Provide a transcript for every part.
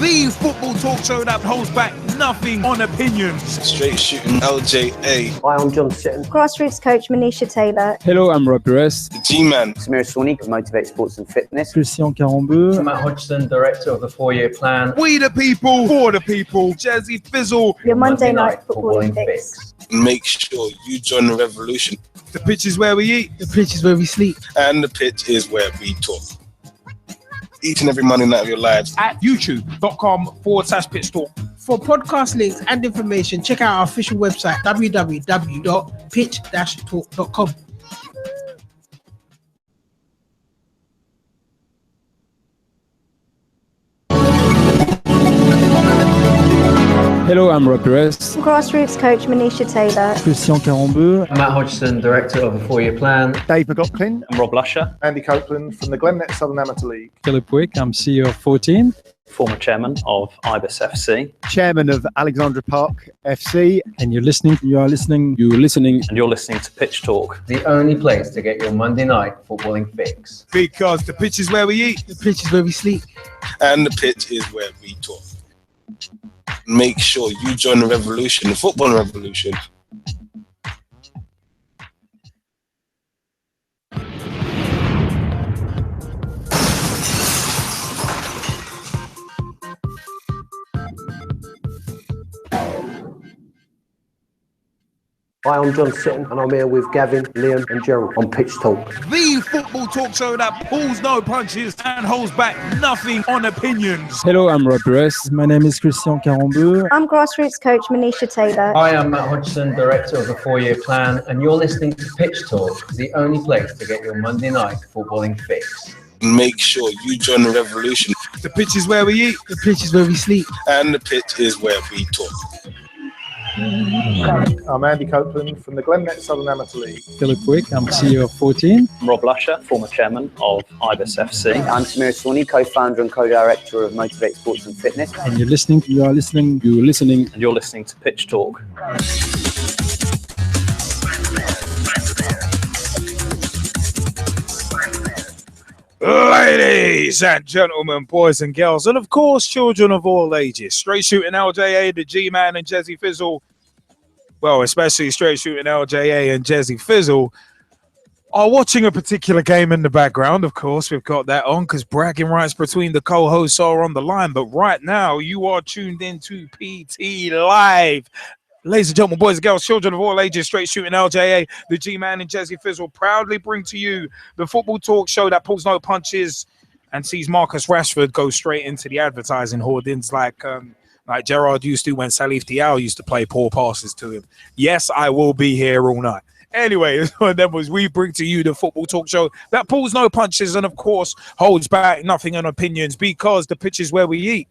The football talk show that holds back nothing on opinions. Straight shooting LJA. Hi, I'm John Sitton. Grassroots coach Manisha Taylor. Hello, I'm Rob Perez. The G-Man. Samir Sawni of Motivate Sports and Fitness. Christian Carambeu. Matt Hodgson, director of the 4-year plan. We the people, for the people. Jazzy Fizzle. Your Monday night footballing fix. Make sure you join the revolution. The pitch is where we eat. The pitch is where we sleep. And the pitch is where we talk. Each and every Monday night of your lives. At youtube.com/pitch talk. For podcast links and information, check out our official website, www.pitch-talk.com. Hello, I'm Rob Perez. Grassroots coach Manisha Taylor. Christian Carambeu. Matt Hodgson, director of the 4-year plan. Dave McLaughlin. And Rob Lusher, Andy Copeland from the Glennet Southern Amateur League. Philip Wick, I'm CEO of 14. former chairman of Ibis FC. Chairman of Alexandra Park FC. And you're listening to Pitch Talk, the only place to get your Monday night footballing fix. Because the pitch is where we eat. The pitch is where we sleep. And the pitch is where we talk. Make sure you join the revolution, the football revolution. Hi, I'm John Sitton and I'm here with Gavin, Liam and Gerald on Pitch Talk. The football talk show that pulls no punches and holds back nothing on opinions. Hello, I'm Rob Perez. My name is Christian Carambeu. I'm Grassroots coach Manisha Taylor. Hi, I'm Matt Hodgson, director of the 4-year plan, and you're listening to Pitch Talk, the only place to get your Monday night footballing fix. Make sure you join the revolution. The pitch is where we eat. The pitch is where we sleep. And the pitch is where we talk. I'm Andy Copeland from the Glennet Southern Amateur League. Philip Wick, I'm CEO of 14. Rob Lusher, former chairman of Ibis FC. I'm Samir Sawni, co-founder and co-director of Motivate Sports and Fitness. And you're listening to Pitch Talk. Ladies and gentlemen, boys and girls, and of course, children of all ages, straight shooting LJA, the G-Man and Jazzy Fizzle, well, especially straight shooting LJA and Jazzy Fizzle, are watching a particular game in the background. Of course, we've got that on because bragging rights between the co-hosts are on the line. But right now, you are tuned into PT Live. Ladies and gentlemen, boys and girls, children of all ages, straight shooting LJA, the G-Man and Jazzy Fizzle proudly bring to you the football talk show that pulls no punches and sees Marcus Rashford go straight into the advertising hoardings like Gerard used to when Salif Diao used to play poor passes to him. Yes, I will be here all night. Anyway, we bring to you the football talk show that pulls no punches and, of course, holds back nothing on opinions because the pitch is where we eat.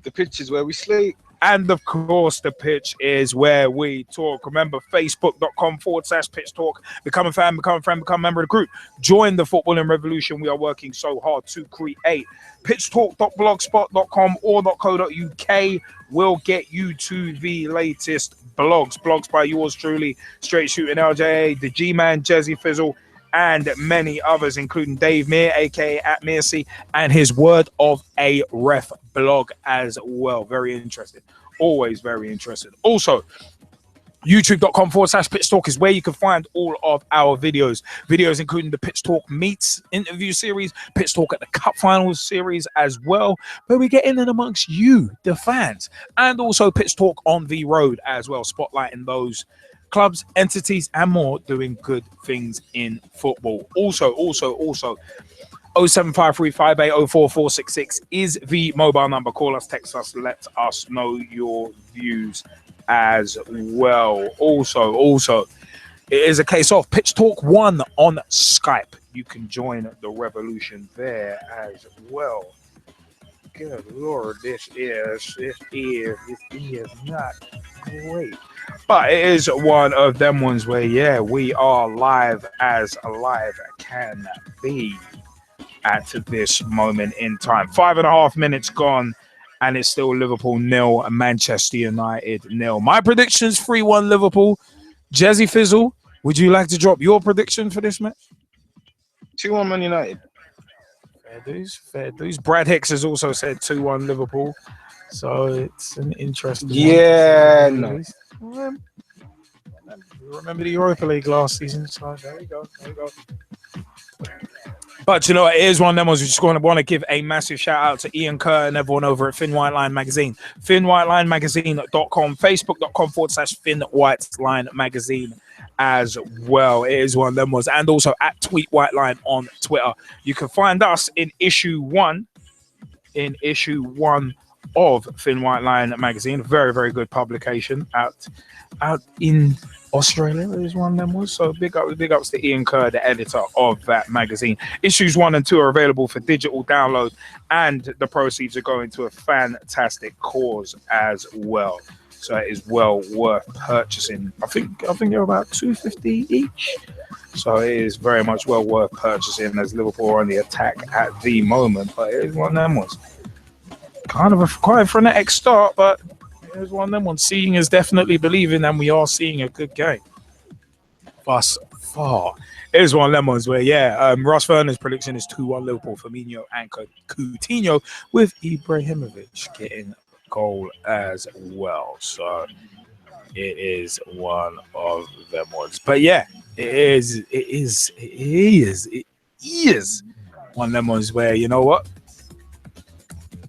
The pitch is where we sleep. And of course, the pitch is where we talk. Remember, facebook.com/pitch talk. Become a fan, become a friend, become a member of the group. Join the footballing revolution we are working so hard to create. Pitchtalk.blogspot.com or .co.uk will get you to the latest blogs by yours truly, Straight Shooting LJA, the G-Man, Jazzy Fizzle, and many others, including Dave Meir, aka at Mearcy, and his Word of a Ref blog as well. Very interested. Always very interested. Also, youtube.com/Pitch Talk is where you can find all of our videos. Videos including the Pitch Talk Meets interview series, Pitch Talk at the Cup Finals series as well, where we get in and amongst you, the fans, and also Pitch Talk on the road as well, spotlighting those clubs, entities, and more doing good things in football. Also, 07535804466 is the mobile number. Call us, text us, let us know your views as well. Also, it is a case of Pitch Talk 1 on Skype. You can join the revolution there as well. Good Lord, this is not great. But it is one of them ones where, we are live as live can be at this moment in time. 5.5 minutes gone, and it's still Liverpool 0 and Manchester United 0. My prediction's 3-1 Liverpool. Jazzy Fizzle, would you like to drop your prediction for this match? 2-1 Man United. Fair dues. Brad Hicks has also said 2-1 Liverpool. So it's an interesting Yeah, one. no. Remember the Europa League last season. So there you go. But you know, it is one of them ones we just want to give a massive shout out to Ian Kerr and everyone over at Finn White Line Magazine. FinnWhiteLineMagazine.com, Facebook.com/Finn White Line Magazine as well. It is one of them ones. And also at Tweet White Line on Twitter. You can find us in issue one of Finn White Line Magazine. Very, very good publication out in Australia. Is one of them was. So big ups to Ian Kerr, the editor of that magazine. Issues 1 and 2 are available for digital download, and the proceeds are going to a fantastic cause as well. So it is well worth purchasing. I think they're about $2.50 each. So it is very much well worth purchasing, as Liverpool are on the attack at the moment. But it is one of them ones. Kind of a quite frenetic start, but it was one of them ones. Seeing is definitely believing, and we are seeing a good game thus far. It is one of them ones where, Ross Vernon's prediction is 2-1 Liverpool. Firmino and Coutinho, with Ibrahimovic getting goal as well. So it is one of them ones. But yeah, it is one of them ones where, you know what?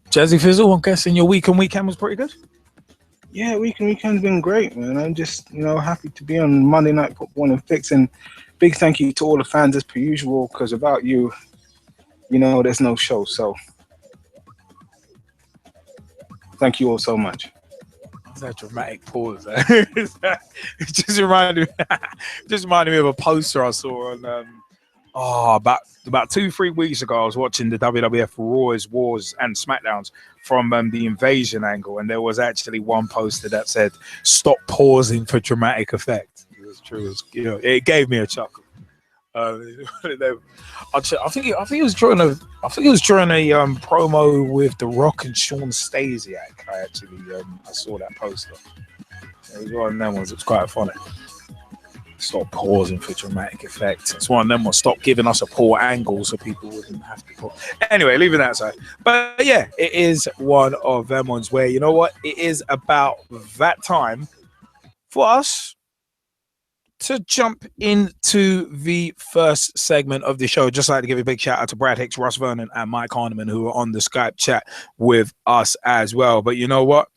Jazzy Fizzle, I'm guessing your week and weekend was pretty good? Yeah, week and weekend's been great, man. I'm just, happy to be on Monday Night Football and Fix. And big thank you to all the fans as per usual, because without you, there's no show. So thank you all so much. That dramatic pause. It just reminded me of a poster I saw on about 2-3 weeks ago. I was watching the WWF Raws, Wars, and SmackDowns from the invasion angle, and there was actually one poster that said "Stop pausing for dramatic effect." It was true. It gave me a chuckle. I think he was during a promo with The Rock and Sean Stasiak. I saw that poster. It was one of them ones. It was quite funny. Stop pausing for dramatic effect. It's one of them ones. Stop giving us a poor angle so people wouldn't have to pause. Anyway, leaving that aside. But yeah, it is one of them ones where, you know what? It is about that time for us to jump into the first segment of the show. Just like to give a big shout out to Brad Hicks, Ross Vernon, and Mike Harneman, who are on the Skype chat with us as well. But you know what?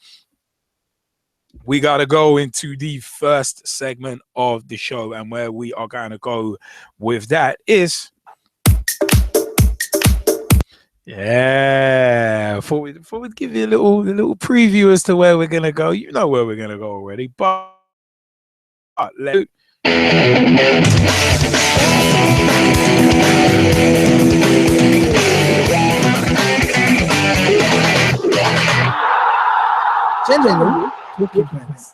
We got to go into the first segment of the show, and where we are going to go with that is... Yeah, before we give you a little preview as to where we're going to go. You know where we're going to go already, but let's... Gentlemen, looking friends.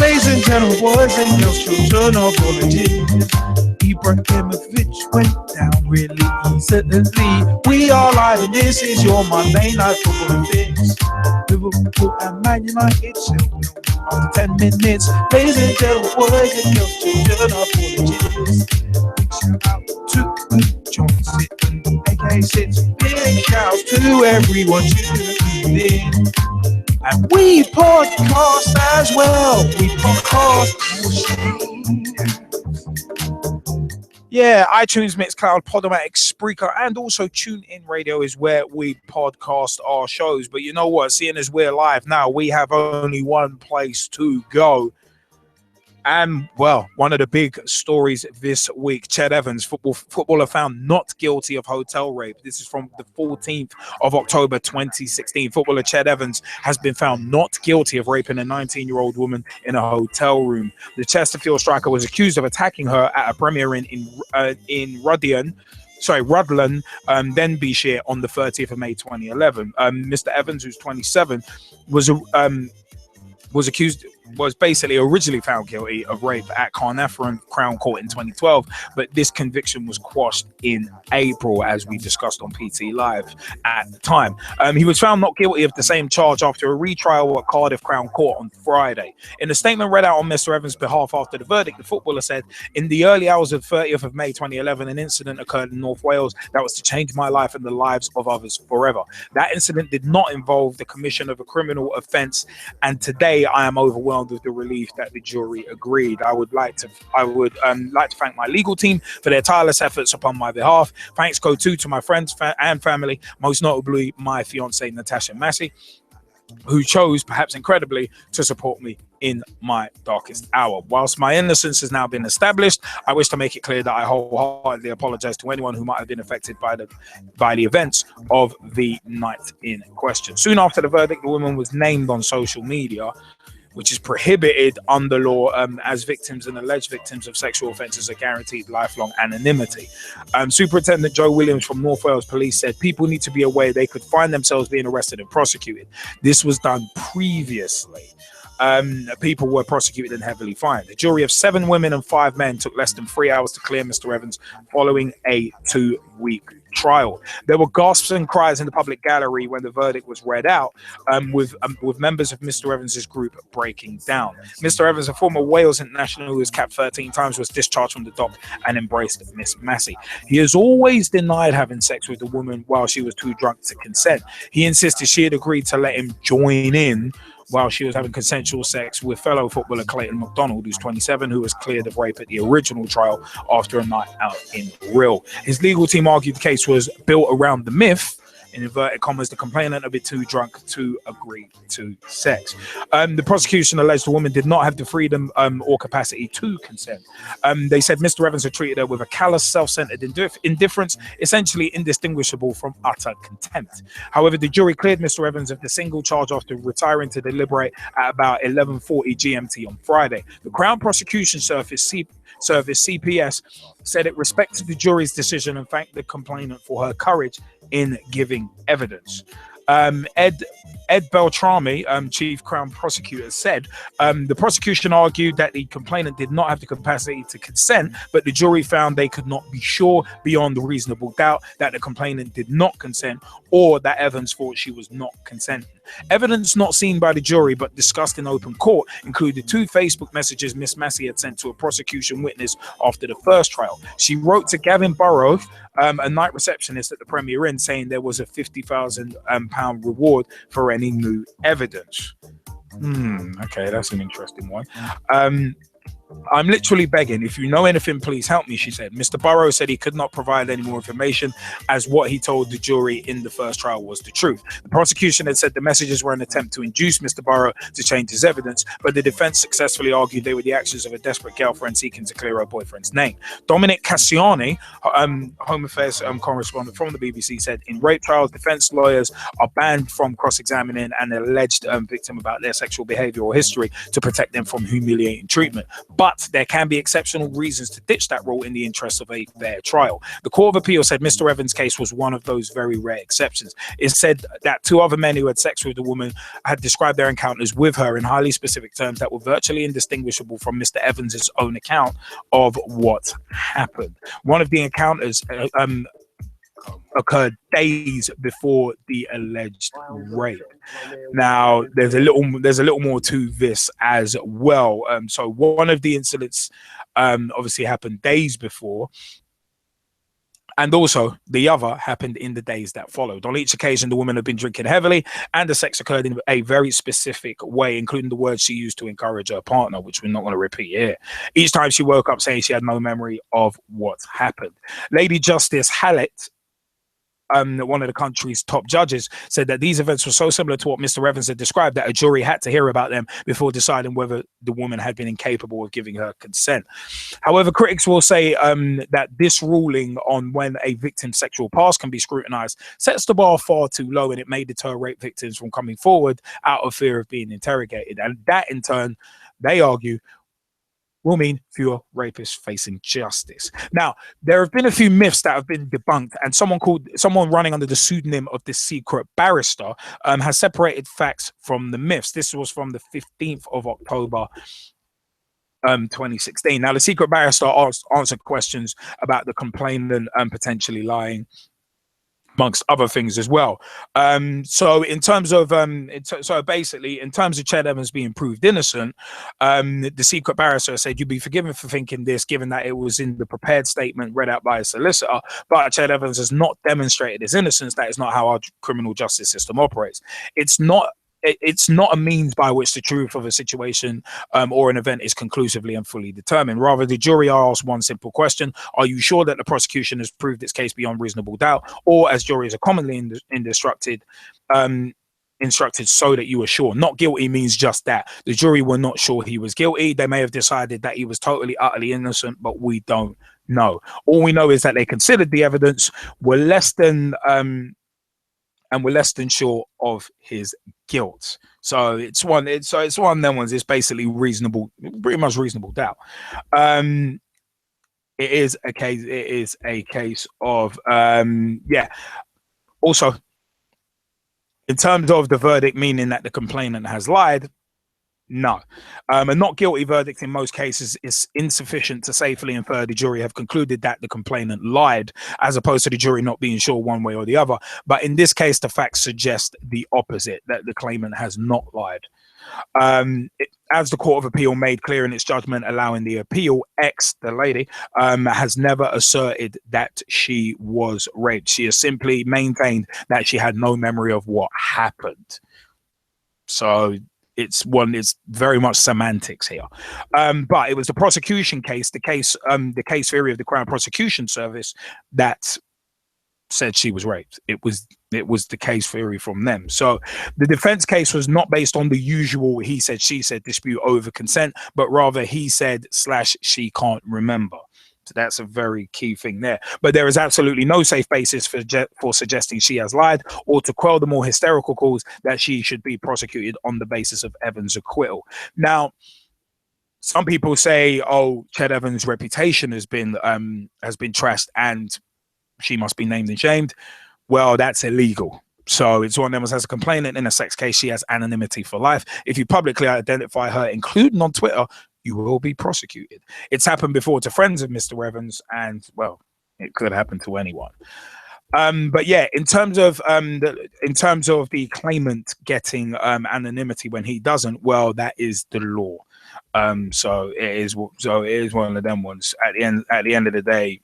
Ladies and gentlemen, boys and girls, children of all ages, Ibrahimovic went down really easily. We are live, and this is your Monday Night Football Fix. Liverpool and Man United after 10 minutes. Ladies and gentlemen, boys and girls, children of all ages, shout out to John Sitton, aka Sits. Big shouts to everyone tuning in. And we podcast as well. We podcast. Yeah, iTunes, Mixcloud, Podomatic, Spreaker, and also TuneIn Radio is where we podcast our shows. But you know what? Seeing as we're live now, we have only one place to go. And well, one of the big stories this week: Ched Evans, footballer found not guilty of hotel rape. This is from the 14th of October 2016. Footballer Ched Evans has been found not guilty of raping a 19-year-old woman in a hotel room. The Chesterfield striker was accused of attacking her at a Premier Inn in Rudland, Denbighshire, on the 30th of May 2011. Mr. Evans, who's 27, was basically originally found guilty of rape at Carnarvon Crown Court in 2012, but this conviction was quashed in April, as we discussed on PT Live at the time. He was found not guilty of the same charge after a retrial at Cardiff Crown Court on Friday. In a statement read out on Mr. Evans' behalf after the verdict, the footballer said, "In the early hours of 30th of May 2011, an incident occurred in North Wales that was to change my life and the lives of others forever. That incident did not involve the commission of a criminal offence, and today I am overwhelmed with the relief that the jury agreed. I would like to thank my legal team for their tireless efforts upon my behalf. Thanks go to my friends and family, most notably my fiancée Natasha Massey, who chose, perhaps incredibly, to support me in my darkest hour. Whilst my innocence has now been established, I wish to make it clear that I wholeheartedly apologize to anyone who might have been affected by the events of the night in question." Soon after the verdict, the woman was named on social media, which is prohibited under law, as victims and alleged victims of sexual offences are guaranteed lifelong anonymity. Superintendent Joe Williams from North Wales Police said people need to be aware they could find themselves being arrested and prosecuted. This was done previously. People were prosecuted and heavily fined. A jury of 7 women and 5 men took less than 3 hours to clear Mr. Evans following a 2-week trial. There were gasps and cries in the public gallery when the verdict was read out, with members of Mr. Evans's group breaking down. Mr. Evans, a former Wales international who was capped 13 times, was discharged from the dock and embraced Miss Massey. He has always denied having sex with the woman while she was too drunk to consent. He insisted she had agreed to let him join in while she was having consensual sex with fellow footballer Clayton McDonald, who's 27, who was cleared of rape at the original trial after a night out in Brill. His legal team argued the case was built around the myth, in inverted commas, the complainant a bit too drunk to agree to sex. The prosecution alleged the woman did not have the freedom or capacity to consent. They said Mr. Evans had treated her with a callous, self-centered indifference, essentially indistinguishable from utter contempt. However, the jury cleared Mr. Evans of the single charge after retiring to deliberate at about 11:40 GMT on Friday. The Crown Prosecution Service, CPS, said it respected the jury's decision and thanked the complainant for her courage in giving evidence. Ed Beltrami, chief Crown prosecutor, said the prosecution argued that the complainant did not have the capacity to consent, but the jury found they could not be sure beyond a reasonable doubt that the complainant did not consent or that Evans thought she was not consenting. Evidence not seen by the jury but discussed in open court included 2 Facebook messages Miss Massey had sent to a prosecution witness after the first trial. She wrote to Gavin Burrows, a night receptionist at the Premier Inn, saying there was a £50,000 reward for any new evidence. Okay, that's an interesting one. I'm literally begging. If you know anything, please help me, she said. Mr. Burrows said he could not provide any more information as what he told the jury in the first trial was the truth. The prosecution had said the messages were an attempt to induce Mr. Burrows to change his evidence, but the defense successfully argued they were the actions of a desperate girlfriend seeking to clear her boyfriend's name. Dominic Cassiani, Home Affairs correspondent from the BBC, said in rape trials, defense lawyers are banned from cross-examining an alleged victim about their sexual behavior or history to protect them from humiliating treatment. But there can be exceptional reasons to ditch that rule in the interest of a fair trial. The Court of Appeal said Mr. Evans' case was one of those very rare exceptions. It said that 2 other men who had sex with the woman had described their encounters with her in highly specific terms that were virtually indistinguishable from Mr. Evans' own account of what happened. One of the encounters occurred days before the alleged rape. Now, there's a little more to this as well. So one of the incidents obviously happened days before, and also the other happened in the days that followed. On each occasion, the woman had been drinking heavily, and the sex occurred in a very specific way, including the words she used to encourage her partner, which we're not going to repeat here. Each time she woke up saying she had no memory of what happened. Lady Justice Hallett one of the country's top judges, said that these events were so similar to what Mr. Evans had described that a jury had to hear about them before deciding whether the woman had been incapable of giving her consent. However, critics will say that this ruling on when a victim's sexual past can be scrutinized sets the bar far too low, and it may deter rape victims from coming forward out of fear of being interrogated. And that, in turn, they argue, will mean fewer rapists facing justice. Now, there have been a few myths that have been debunked, and someone running under the pseudonym of the Secret Barrister has separated facts from the myths. This was from the 15th of October 2016. Now, the Secret Barrister answered questions about the complainant potentially lying, amongst other things as well. So in terms of basically in terms of Ched Evans being proved innocent, the Secret Barrister said you'd be forgiven for thinking this, given that it was in the prepared statement read out by a solicitor, but Ched Evans has not demonstrated his innocence. That is not how our criminal justice system operates. It's not a means by which the truth of a situation or an event is conclusively and fully determined. Rather, the jury are asked one simple question: are you sure that the prosecution has proved its case beyond reasonable doubt? Or, as juries are commonly instructed, so that you are sure. Not guilty means just that. The jury were not sure he was guilty. They may have decided that he was totally, utterly innocent, but we don't know. All we know is that they considered the evidence, were less than sure of his guilt. So it's one of them ones. It's basically pretty much reasonable doubt. It is a case of Also, in terms of the verdict, meaning that the complainant has lied, no. A not guilty verdict in most cases is insufficient to safely infer the jury have concluded that the complainant lied, as opposed to the jury not being sure one way or the other. But in this case, the facts suggest the opposite, that the claimant has not lied. As the Court of Appeal made clear in its judgment allowing the appeal, X, the lady, has never asserted that she was raped. She has simply maintained that she had no memory of what happened. So it's very much semantics here. But it was the prosecution case, the case theory of the Crown Prosecution Service that said she was raped. It was the case theory from them. So the defense case was not based on the usual he said, she said dispute over consent, but rather he said / she can't remember. So that's a very key thing there. But there is absolutely no safe basis for suggesting she has lied, or to quell the more hysterical calls that she should be prosecuted on the basis of Evans' acquittal. Now, some people say, oh, Ched Evans' reputation has been trashed and she must be named and shamed. Well, that's illegal. So it's one of them as a complainant in a sex case, she has anonymity for life. If you publicly identify her, including on Twitter, you will be prosecuted. It's happened before to friends of Mr. Evans, and well, it could happen to anyone. But yeah, in terms of the claimant getting anonymity when he doesn't, well, that is the law. So it is one of them ones. At the end of the day,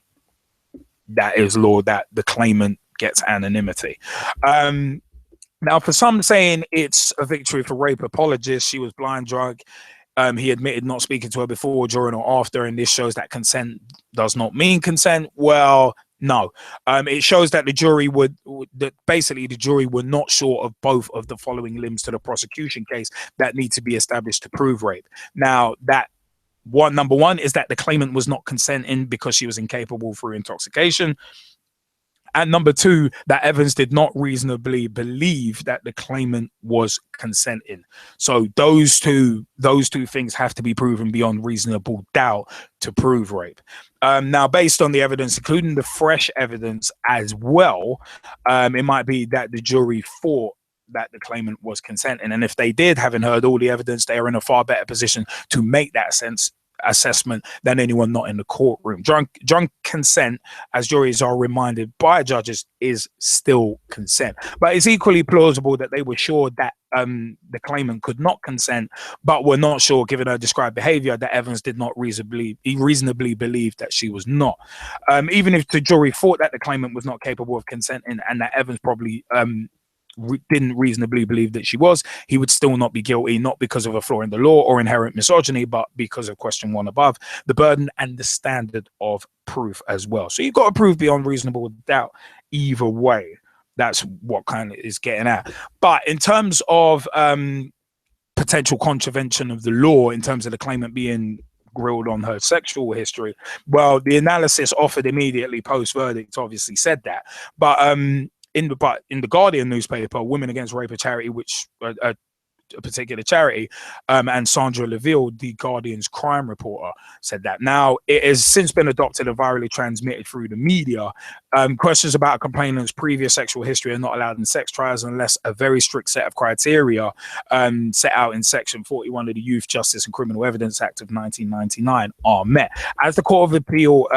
that is law, that the claimant gets anonymity. Now, for some saying it's a victory for rape apologists, she was blind drunk. He admitted not speaking to her before, during, or after, and this shows that consent does not mean consent. Well, no. It shows that the jury were not sure of both of the following limbs to the prosecution case that need to be established to prove rape. Now, number one is that the claimant was not consenting because she was incapable through intoxication. And number two, that Evans did not reasonably believe that the claimant was consenting. So those two things have to be proven beyond reasonable doubt to prove rape. Now, based on the evidence, including the fresh evidence as well, it might be that the jury thought that the claimant was consenting. And if they did, having heard all the evidence, they are in a far better position to make that assessment than anyone not in the courtroom. Drunk consent, as juries are reminded by judges, is still consent. But it's equally plausible that they were sure that the claimant could not consent, but were not sure, given her described behavior, that Evans did not reasonably believe that she was not. Even if the jury thought that the claimant was not capable of consenting and that Evans probably didn't reasonably believe that she was, he would still not be guilty, not because of a flaw in the law or inherent misogyny, but because of question 1 above, the burden and the standard of proof as well. So you've got to prove beyond reasonable doubt either way. That's what kind of is getting at. But in terms of potential contravention of the law, in terms of the claimant being grilled on her sexual history, well, the analysis offered immediately post-verdict obviously said that. But in the Guardian newspaper, Women Against Rape, a charity, which a particular charity, and Sandra Leville, the Guardian's crime reporter, said that. Now, it has since been adopted and virally transmitted through the media. Questions about a complainant's previous sexual history are not allowed in sex trials unless a very strict set of criteria set out in Section 41 of the Youth Justice and Criminal Evidence Act of 1999 are met. As the Court of Appeal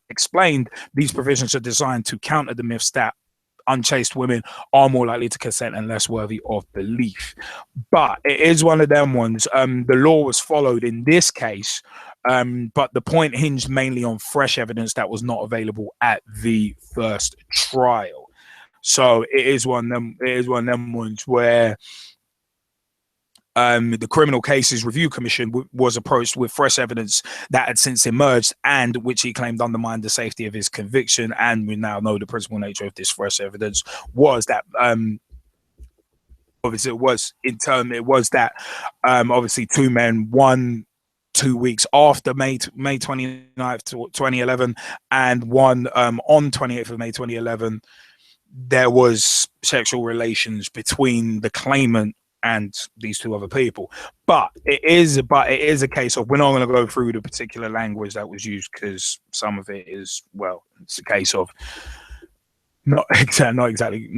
explained, these provisions are designed to counter the myths that unchaste women are more likely to consent and less worthy of belief. But it is one of them ones. The law was followed in this case, but the point hinged mainly on fresh evidence that was not available at the first trial. So it is one of them ones where the Criminal Cases Review Commission was approached with fresh evidence that had since emerged and which he claimed undermined the safety of his conviction. And we now know the principal nature of this fresh evidence was that obviously obviously 2 men, one 2 weeks after May 29th, 2011, and one on 28th of May 2011, there was sexual relations between the claimant and these 2 other people. But it is a case of, we're not going to go through the particular language that was used because some of it is, well, it's a case of not exactly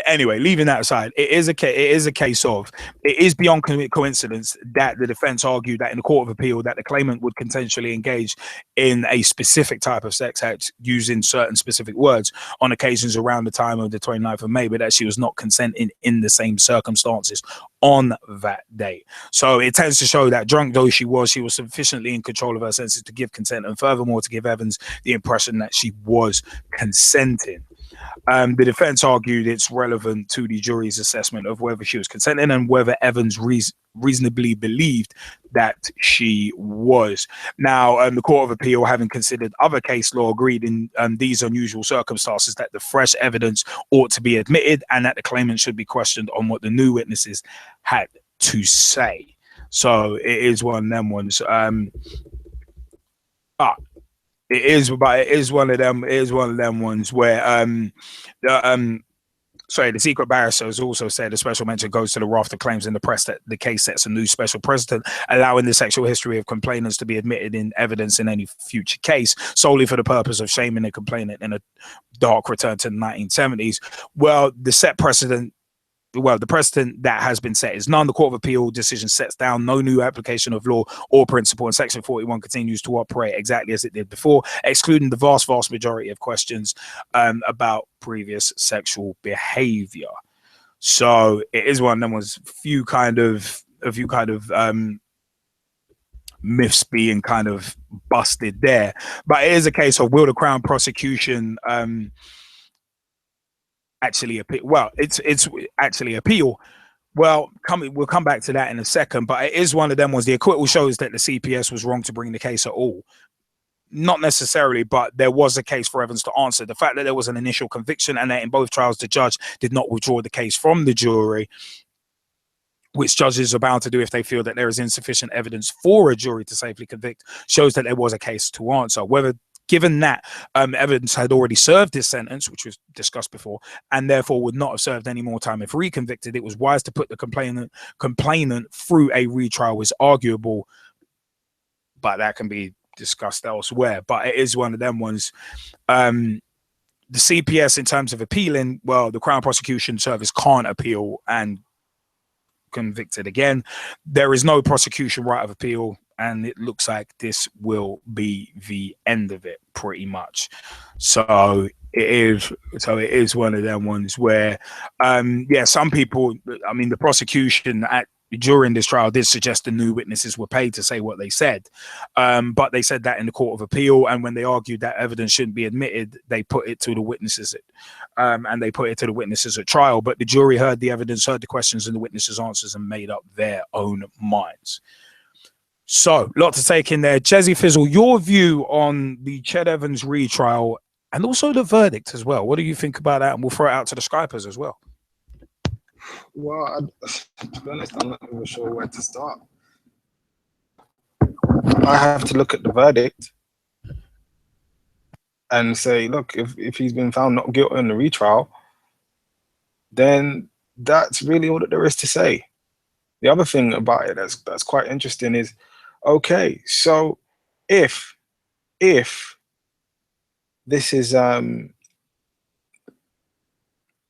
anyway, leaving that aside, it is a case of, it is beyond coincidence that the defense argued that in the Court of Appeal that the claimant would consensually engage in a specific type of sex act using certain specific words on occasions around the time of the 29th of May, but that she was not consenting in the same circumstances on that day. So it tends to show that, drunk though she was sufficiently in control of her senses to give consent, and furthermore to give Evans the impression that she was consenting. The defense argued it's relevant to the jury's assessment of whether she was consenting and whether Evans reasonably believed that she was. Now, the Court of Appeal, having considered other case law, agreed in these unusual circumstances that the fresh evidence ought to be admitted and that the claimant should be questioned on what the new witnesses had to say. So it is one of them ones. It is one of them ones where the secret barrister has also said a special mention goes to the raft of claims in the press that the case sets a new special precedent, allowing the sexual history of complainants to be admitted in evidence in any future case solely for the purpose of shaming the complainant in a dark return to the 1970s. Well, the precedent that has been set is none. The Court of Appeal decision sets down no new application of law or principle, and Section 41 continues to operate exactly as it did before, excluding the vast majority of questions about previous sexual behavior. So it is one of them was a few kind of myths being kind of busted there. But it is a case of, will the Crown prosecution actually appeal? Well, it's actually appeal. Well, we'll come back to that in a second, but it is one of them was the acquittal shows that the CPS was wrong to bring the case at all. Not necessarily, but there was a case for Evans to answer. The fact that there was an initial conviction and that in both trials the judge did not withdraw the case from the jury, which judges are bound to do if they feel that there is insufficient evidence for a jury to safely convict, shows that there was a case to answer. Whether given that Evans had already served his sentence, which was discussed before, and therefore would not have served any more time if reconvicted, it was wise to put the complainant through a retrial was arguable, but that can be discussed elsewhere. But it is one of them ones. The CPS, in terms of appealing, well, the Crown Prosecution Service can't appeal and convicted again. There is no prosecution right of appeal, and it looks like this will be the end of it pretty much. So it is one of them ones where some people, I mean, the prosecution during this trial did suggest the new witnesses were paid to say what they said. But they said that in the Court of Appeal, and when they argued that evidence shouldn't be admitted, they put it to the witnesses at trial. But the jury heard the evidence, heard the questions and the witnesses' answers, and made up their own minds. So, a lot to take in there. Jezzy Fizzle, your view on the Ched Evans retrial and also the verdict as well. What do you think about that? And we'll throw it out to the Skypers as well. Well, to be honest, I'm not even sure where to start. I have to look at the verdict and say, look, if he's been found not guilty in the retrial, then that's really all that there is to say. The other thing about it that's quite interesting is, okay, so if this is going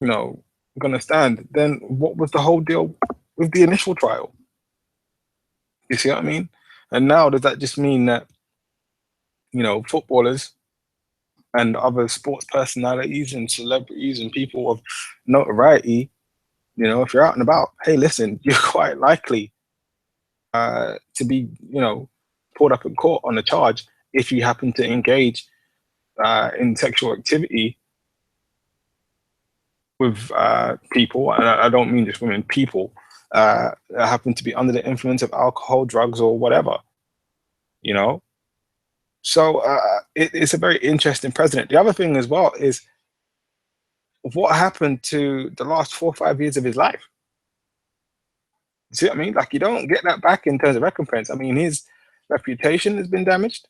to stand, then what was the whole deal with the initial trial? You see what I mean? And now does that just mean that, footballers and other sports personalities and celebrities and people of notoriety, if you're out and about, hey, listen, you're quite likely to be, pulled up in court on a charge if you happen to engage in sexual activity with people, and I don't mean just women, people that happen to be under the influence of alcohol, drugs, or whatever, So it's a very interesting precedent. The other thing as well is what happened to the last 4 or 5 years of his life. You see what I mean? Like, you don't get that back in terms of recompense. I mean, his reputation has been damaged,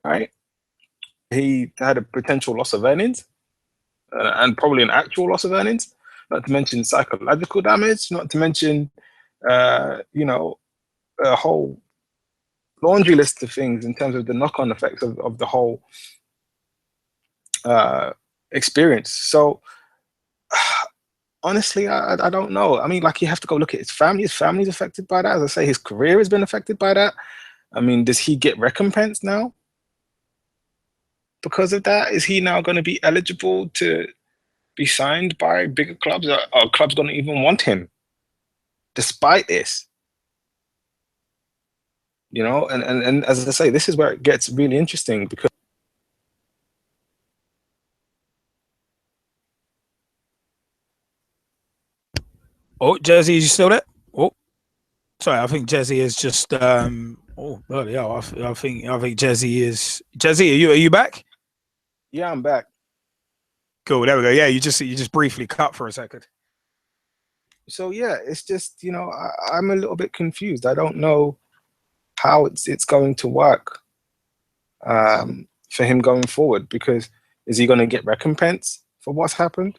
right? He had a potential loss of earnings. And probably an actual loss of earnings, not to mention psychological damage, not to mention, a whole laundry list of things in terms of the knock-on effects of the whole experience. So, honestly, I don't know. I mean, like, you have to go look at his family. His family's affected by that. As I say, his career has been affected by that. I mean, does he get recompense now? Because of that, is he now going to be eligible to be signed by bigger clubs? Are clubs going to even want him despite this? And as I say, this is where it gets really interesting because Jezzy, is you still there? Oh, sorry, I think Jezzy is just oh bloody hell. I think Jezzy is Jezzy, are you back? Yeah, I'm back. Cool, there we go. Yeah, you just briefly cut for a second. So yeah, it's just, I'm a little bit confused. I don't know how it's going to work for him going forward, because is he going to get recompense for what's happened?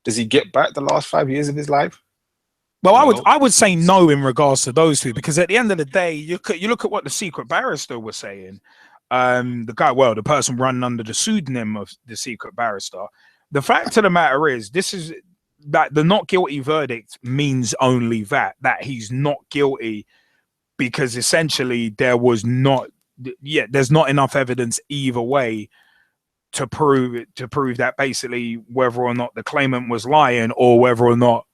Does he get back the last 5 years of his life? Well, I would say no in regards to those two, because at the end of the day, you look at what the secret barrister was saying. The person running under the pseudonym of the secret barrister. The fact of the matter is, this is that the not guilty verdict means only that he's not guilty, because essentially there's not enough evidence either way to prove that basically whether or not the claimant was lying or whether or not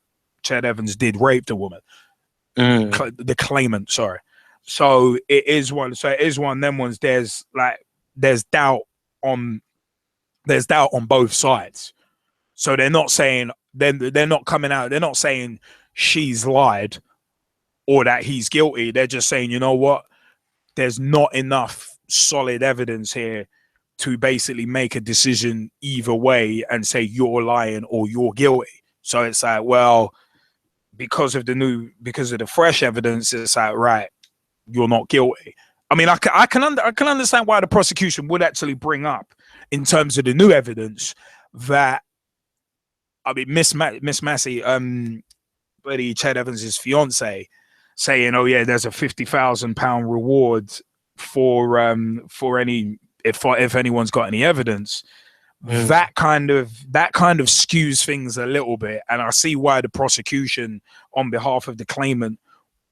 Ched Evans did rape the woman. The claimant, sorry. So it is one of them ones. There's doubt on both sides. So they're not saying they're not coming out. They're not saying she's lied or that he's guilty. They're just saying, you know what? There's not enough solid evidence here to basically make a decision either way and say you're lying or you're guilty. So it's like, well, because of the fresh evidence, it's like, right, you're not guilty. I mean, I can understand why the prosecution would actually bring up, in terms of the new evidence, that, I mean, Miss Massey, buddy Ched Evans' fiance, saying, "Oh yeah, there's a £50,000 reward for any if anyone's got any evidence." That kind of skews things a little bit, and I see why the prosecution, on behalf of the claimant,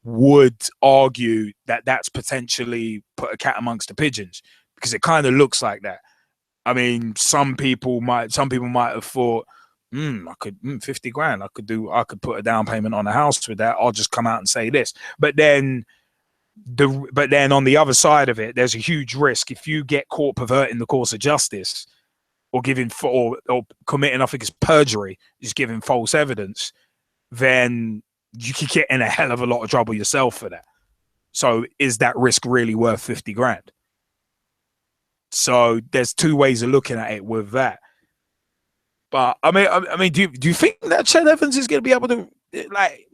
would argue that that's potentially put a cat amongst the pigeons, because it kind of looks like that. I mean, some people might have thought, I could 50 grand. I could put a down payment on a house with that. I'll just come out and say this. But then on the other side of it, there's a huge risk if you get caught perverting the course of justice or giving or committing, I think it's perjury, just giving false evidence, then you could get in a hell of a lot of trouble yourself for that. So is that risk really worth 50 grand? So there's two ways of looking at it with that. But I mean, do you think that Ched Evans is going to be able to, like,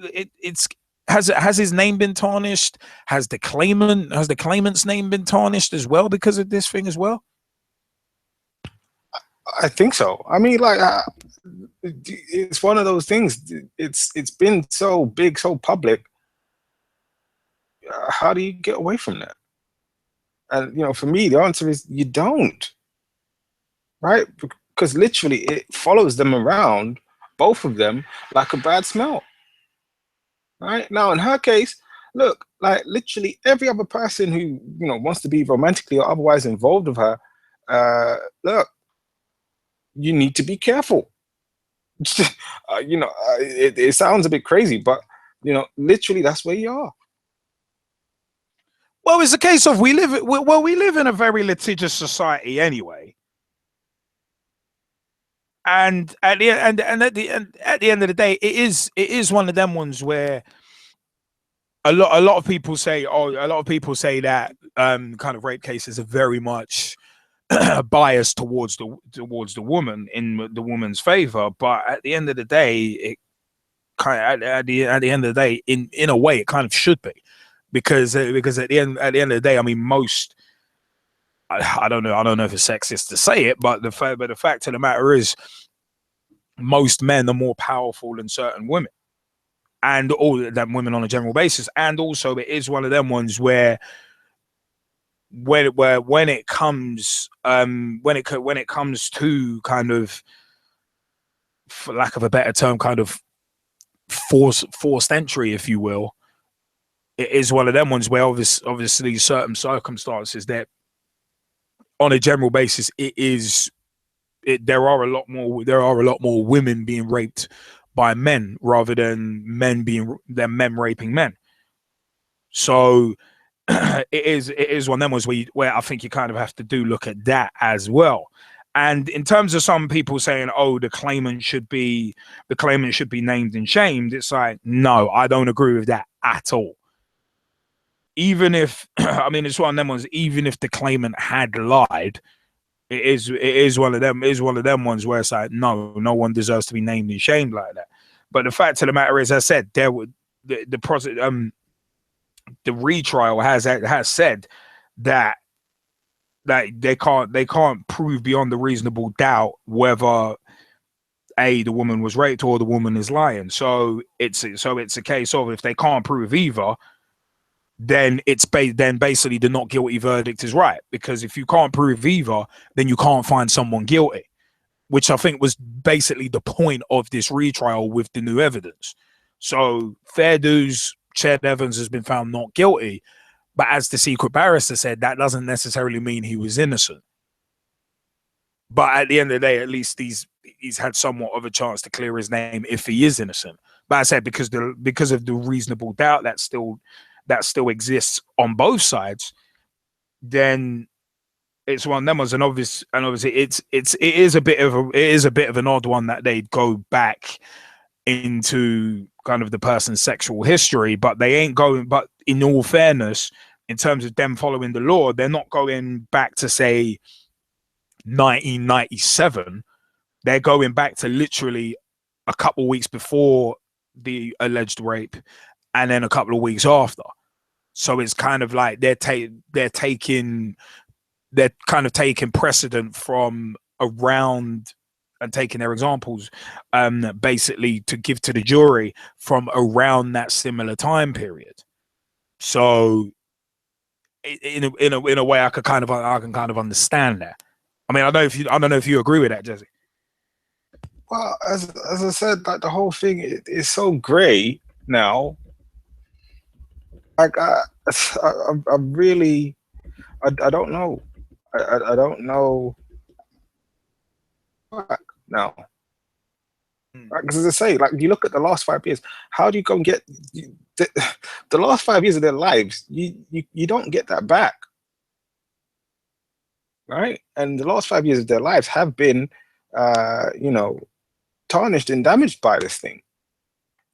has his name been tarnished? Has the claimant's name been tarnished as well because of this thing as well? I think so. I mean, like, it's one of those things. It's been so big, so public. How do you get away from that? And, you know, for me, the answer is you don't. Right? Because literally it follows them around, both of them, like a bad smell. Right? Now, in her case, look, like literally every other person who, you know, wants to be romantically or otherwise involved with her, look, you need to be careful. You know, it sounds a bit crazy, but, you know, literally that's where you are. Well, it's a case of we live in a very litigious society anyway. And at the end of the day, it is one of them ones where a lot of people say that kind of rape cases are very much biased towards the woman in the woman's favor. But at the end of the day, it kind of at the end of the day, in a way, it kind of should be, because at the end of the day, I mean, most. I don't know if it's sexist to say it, but the fact of the matter is, most men are more powerful than certain women, and all that women on a general basis. And also, it is one of them ones where when it comes to kind of, for lack of a better term, kind of forced entry, if you will, it is one of them ones where obviously certain circumstances that, on a general basis, there are a lot more women being raped by men rather than men raping men. So it is one of them ones where I think you kind of have to look at that as well. And in terms of some people saying, "Oh, the claimant should be named and shamed," it's like, no, I don't agree with that at all. Even if, I mean, it's one of them ones. Even if the claimant had lied, it is one of them ones where it's like, no one deserves to be named and shamed like that. But the fact of the matter is, as I said, the retrial has said that they can't prove beyond a reasonable doubt whether the woman was raped or the woman is lying. So it's a case of, if they can't prove either, then basically the not guilty verdict is right, because if you can't prove either, then you can't find someone guilty, which I think was basically the point of this retrial with the new evidence. So fair dues, Ched Evans has been found not guilty, but as the secret barrister said, that doesn't necessarily mean he was innocent. But at the end of the day, at least he's had somewhat of a chance to clear his name if he is innocent. But I said, because of the reasonable doubt that still exists on both sides, then it's one of them ones. And obviously it is a bit of an odd one that they go back into kind of the person's sexual history, but they ain't going. But in all fairness, in terms of them following the law, they're not going back to say 1997. They're going back to literally a couple weeks before the alleged rape, and then a couple of weeks after. So it's kind of like they're kind of taking precedent from around and taking their examples, basically to give to the jury from around that similar time period. So in a way, I can kind of understand that. I mean, I don't know if you agree with that, Jesse. Well, as I said, like, the whole thing is so grey now. Like, I really, I don't know. I don't know. No. Right? Because as I say, like you look at the last 5 years, how do you go and get the last 5 years of their lives? You don't get that back, right? And the last 5 years of their lives have been, you know, tarnished and damaged by this thing.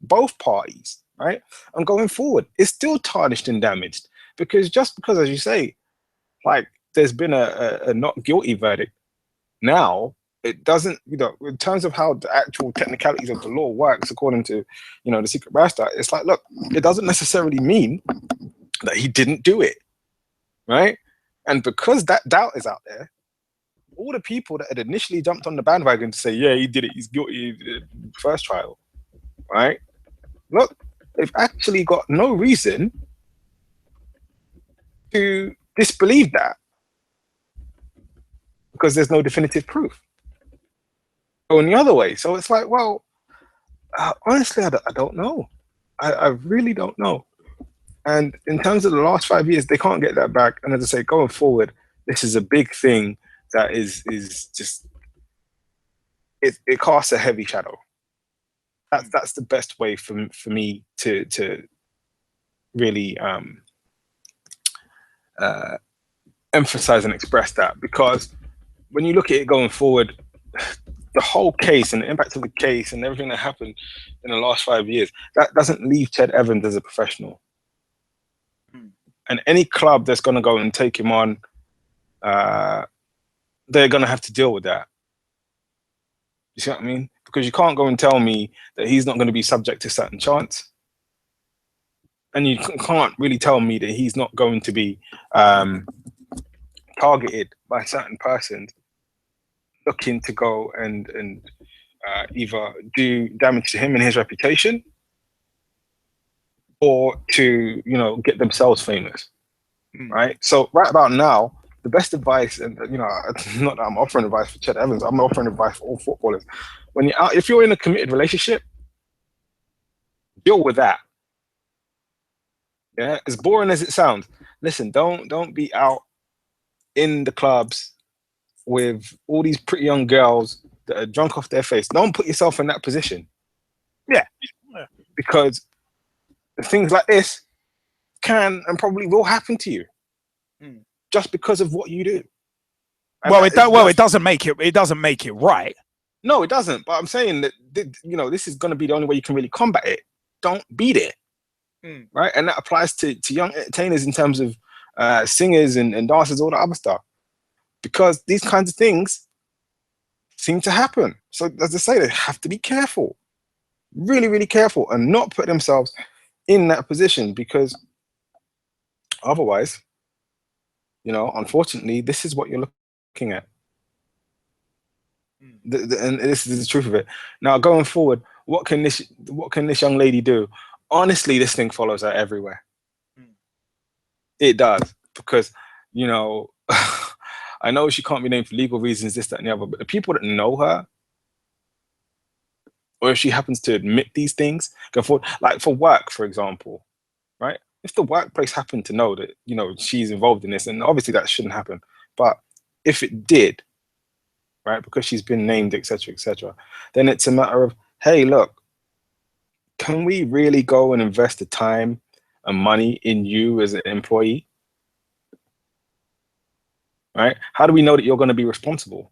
Both parties, right? And going forward, it's still tarnished and damaged because just because, as you say, like there's been a not guilty verdict now. It doesn't, you know, in terms of how the actual technicalities of the law works, according to, you know, the secret barrister, it's like, look, it doesn't necessarily mean that he didn't do it, right? And because that doubt is out there, all the people that had initially jumped on the bandwagon to say, yeah, he did it, he's guilty, first trial, right? Look, they've actually got no reason to disbelieve that because there's no definitive proof. Going the other way. So it's like, well, honestly, I don't know. I really don't know. And in terms of the last 5 years, they can't get that back. And as I say, going forward, this is a big thing that is just, it casts a heavy shadow. That's the best way for me to really emphasize and express that, because when you look at it going forward, the whole case and the impact of the case and everything that happened in the last 5 years, that doesn't leave Ched Evans as a professional. And any club that's going to go and take him on, they're going to have to deal with that. You see what I mean? Because you can't go and tell me that he's not going to be subject to certain chants. And you can't really tell me that he's not going to be targeted by certain persons looking to go and either do damage to him and his reputation, or to, you know, get themselves famous, right? So right about now, the best advice, and you know, not that I'm offering advice for Ched Evans, I'm offering advice for all footballers. When you're out, if you're in a committed relationship, deal with that. Yeah, as boring as it sounds, listen, don't be out in the clubs with all these pretty young girls that are drunk off their face. Don't put yourself in that position. Yeah. Because things like this can and probably will happen to you just because of what you do. And it doesn't make it right. No, it doesn't. But I'm saying that, you know, this is going to be the only way you can really combat it. Don't beat it. Right? And that applies to young entertainers in terms of singers and dancers, all that other stuff. Because these kinds of things seem to happen. So as I say, they have to be careful. Really, really careful, and not put themselves in that position, because otherwise, you know, unfortunately, this is what you're looking at. And this is the truth of it. Now, going forward, what can this young lady do? Honestly, this thing follows her everywhere. It does, because, you know, I know she can't be named for legal reasons, this, that, and the other, but the people that know her, or if she happens to admit these things, go forward, like for work, for example, right? If the workplace happened to know that, you know, she's involved in this, and obviously that shouldn't happen, but if it did, right, because she's been named, etc., then it's a matter of, hey, look, can we really go and invest the time and money in you as an employee? Right? How do we know that you're going to be responsible?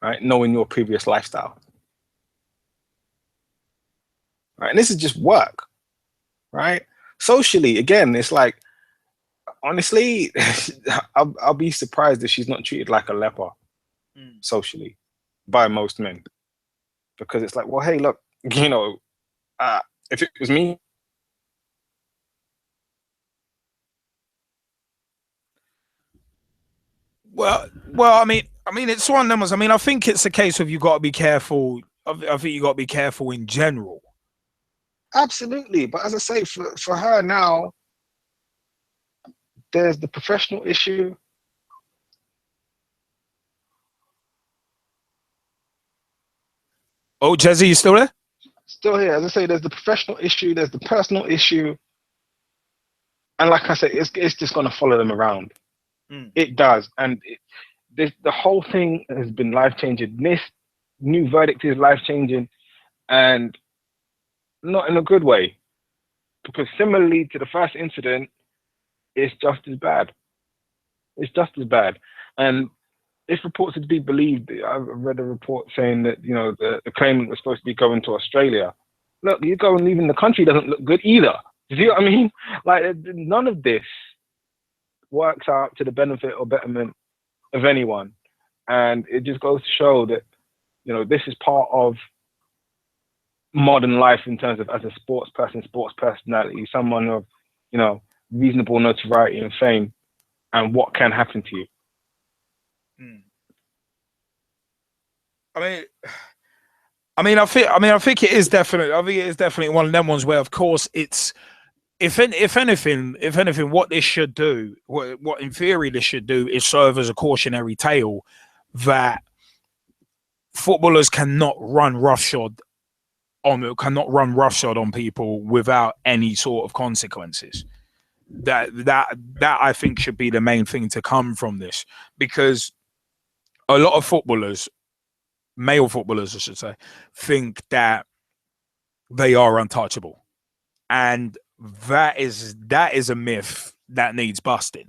Right? Knowing your previous lifestyle. Right? And this is just work. Right? Socially, again, it's like, honestly, I'll be surprised if she's not treated like a leper socially by most men. Because it's like, well, hey, look, you know, if it was me, Well, I mean, it's one of them. I mean, I think it's a case of you got to be careful. I think you got to be careful in general. absolutely. But as I say, for her now, there's the professional issue. Oh, Jezzy, you still there? Still here. As I say, there's the professional issue, there's the personal issue. And like I said, it's just going to follow them around. It does. And the whole thing has been life-changing. new verdict is life-changing, and not in a good way. Because similarly to the first incident, it's just as bad. It's just as bad. And if reports are to be believed, I've read a report saying that, you know, the claimant was supposed to be going to Australia. Look, you go and leaving the country doesn't look good either. Do you see what I mean? Like, none of this works out to the benefit or betterment of anyone. And it just goes to show that, you know, this is part of modern life in terms of, as a sports person, sports personality, someone of, you know, reasonable notoriety and fame, and what can happen to you. I think it is definitely. I think it is definitely one of them ones where, of course, it's if anything, what this should do, what in theory this should do, is serve as a cautionary tale that footballers cannot run roughshod on people without any sort of consequences. That I think should be the main thing to come from this, because a lot of footballers, male footballers I should say, think that they are untouchable, and that is a myth that needs busting,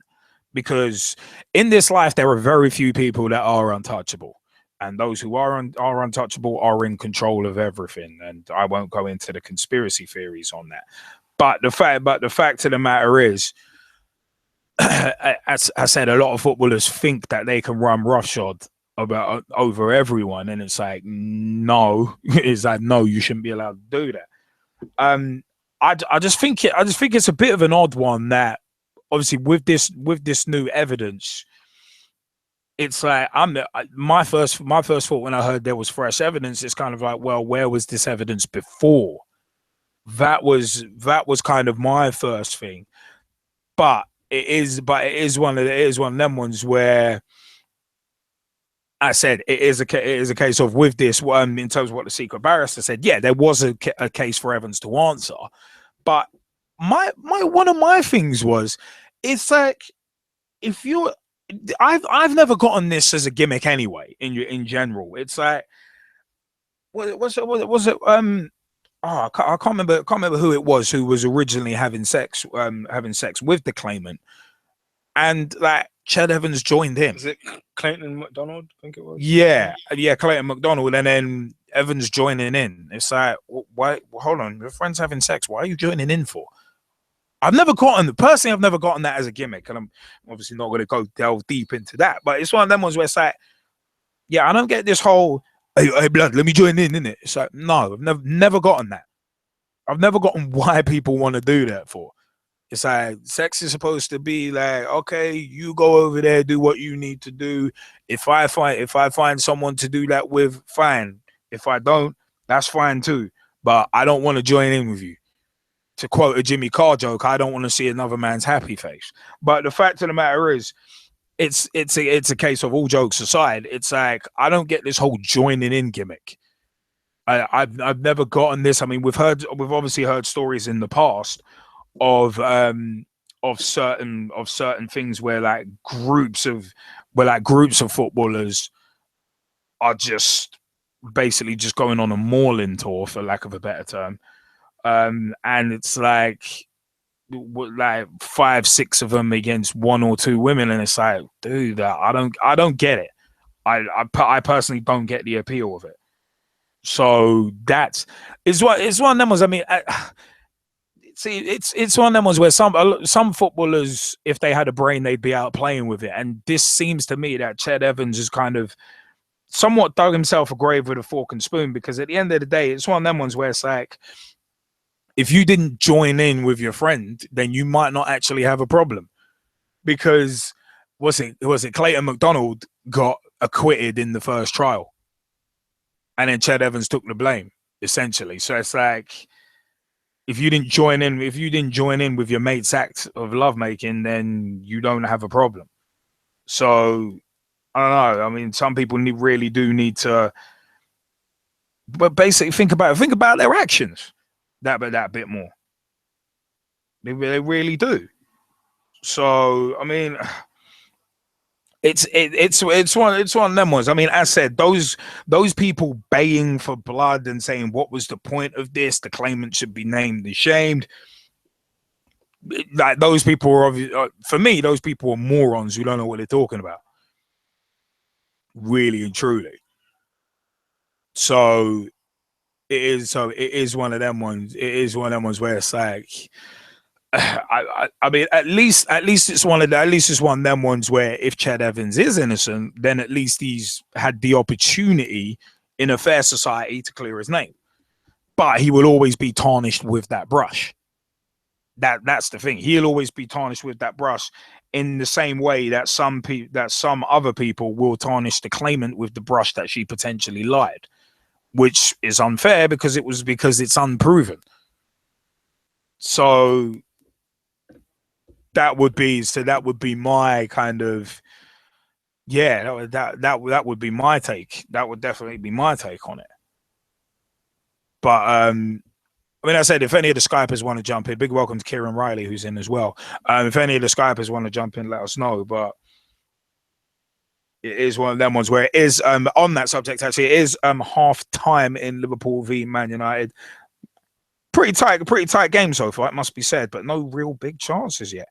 because in this life there are very few people that are untouchable, and those who are untouchable are in control of everything. And I won't go into the conspiracy theories on that. But the fact of the matter is, as I said, a lot of footballers think that they can run roughshod over everyone, and it's like, no, it's like, no, you shouldn't be allowed to do that. I just think it's a bit of an odd one that, obviously, with this new evidence, it's like my first thought when I heard there was fresh evidence, it's kind of like, well, where was this evidence before? That was kind of my first thing, but it is one of them ones where I said it is a case of, with this one, in terms of what the secret barrister said, yeah, there was a case for Evans to answer, but one of my things was, it's like, if you're, I've never gotten this as a gimmick anyway. In general, it's like, was it I can't remember who it was who was originally having sex with the claimant, and like Ched Evans joined him. Is it Clayton McDonald? I think it was. Yeah, Clayton McDonald, and then Evans joining in. It's like, why? Hold on, your friend's having sex. Why are you joining in for? I've never gotten that as a gimmick, and I'm obviously not going to go delve deep into that. But it's one of them ones where it's like, yeah, I don't get this whole, hey blood, let me join in, innit? It's like, no, I've never gotten that. I've never gotten why people want to do that for. It's like, sex is supposed to be like, okay, you go over there, do what you need to do. If I find someone to do that with, fine. If I don't, that's fine too. But I don't want to join in with you. To quote a Jimmy Carr joke, I don't want to see another man's happy face. But the fact of the matter is, it's a case of, all jokes aside, it's like, I don't get this whole joining in gimmick. I've never gotten this. I mean, we've obviously heard stories in the past of certain things where groups of footballers are just basically just going on a mauling tour, for lack of a better term. And it's like 5-6 of them against 1 or 2 women, and it's like, dude, I don't get it. I personally don't get the appeal of it. So it's one of them ones. I mean, it's one of them ones where some footballers, if they had a brain, they'd be out playing with it. And this seems to me that Ched Evans is kind of somewhat dug himself a grave with a fork and spoon, because at the end of the day, it's one of them ones where it's like, if you didn't join in with your friend, then you might not actually have a problem. Because was it Clayton McDonald got acquitted in the first trial, and then Ched Evans took the blame, essentially. So it's like, if you didn't join in with your mate's act of lovemaking, then you don't have a problem. So I don't know. I mean, some people really do need to, but basically think about their actions that bit more. They really do. So I mean, It's one of them ones. I mean, as said, those people baying for blood and saying what was the point of this? The claimant should be named and shamed. Like those people are for me. Those people are morons who don't know what they're talking about. Really and truly. So it is one of them ones. It is one of them ones where it's like, I mean, at least it's one of them ones where if Chad Evans is innocent, then at least he's had the opportunity in a fair society to clear his name. But he will always be tarnished with that brush. That's the thing. He'll always be tarnished with that brush in the same way that some other people will tarnish the claimant with the brush that she potentially lied, which is unfair because it's unproven. So that would be my kind of, yeah, that would be my take. That would definitely be my take on it. But I mean, I said, if any of the Skypers want to jump in, big welcome to Kieran Riley, who's in as well. If any of the Skypers want to jump in, let us know. But it is one of them ones where it is, on that subject, actually, it is half time in Liverpool v Man United. Pretty tight game so far, it must be said, but no real big chances yet.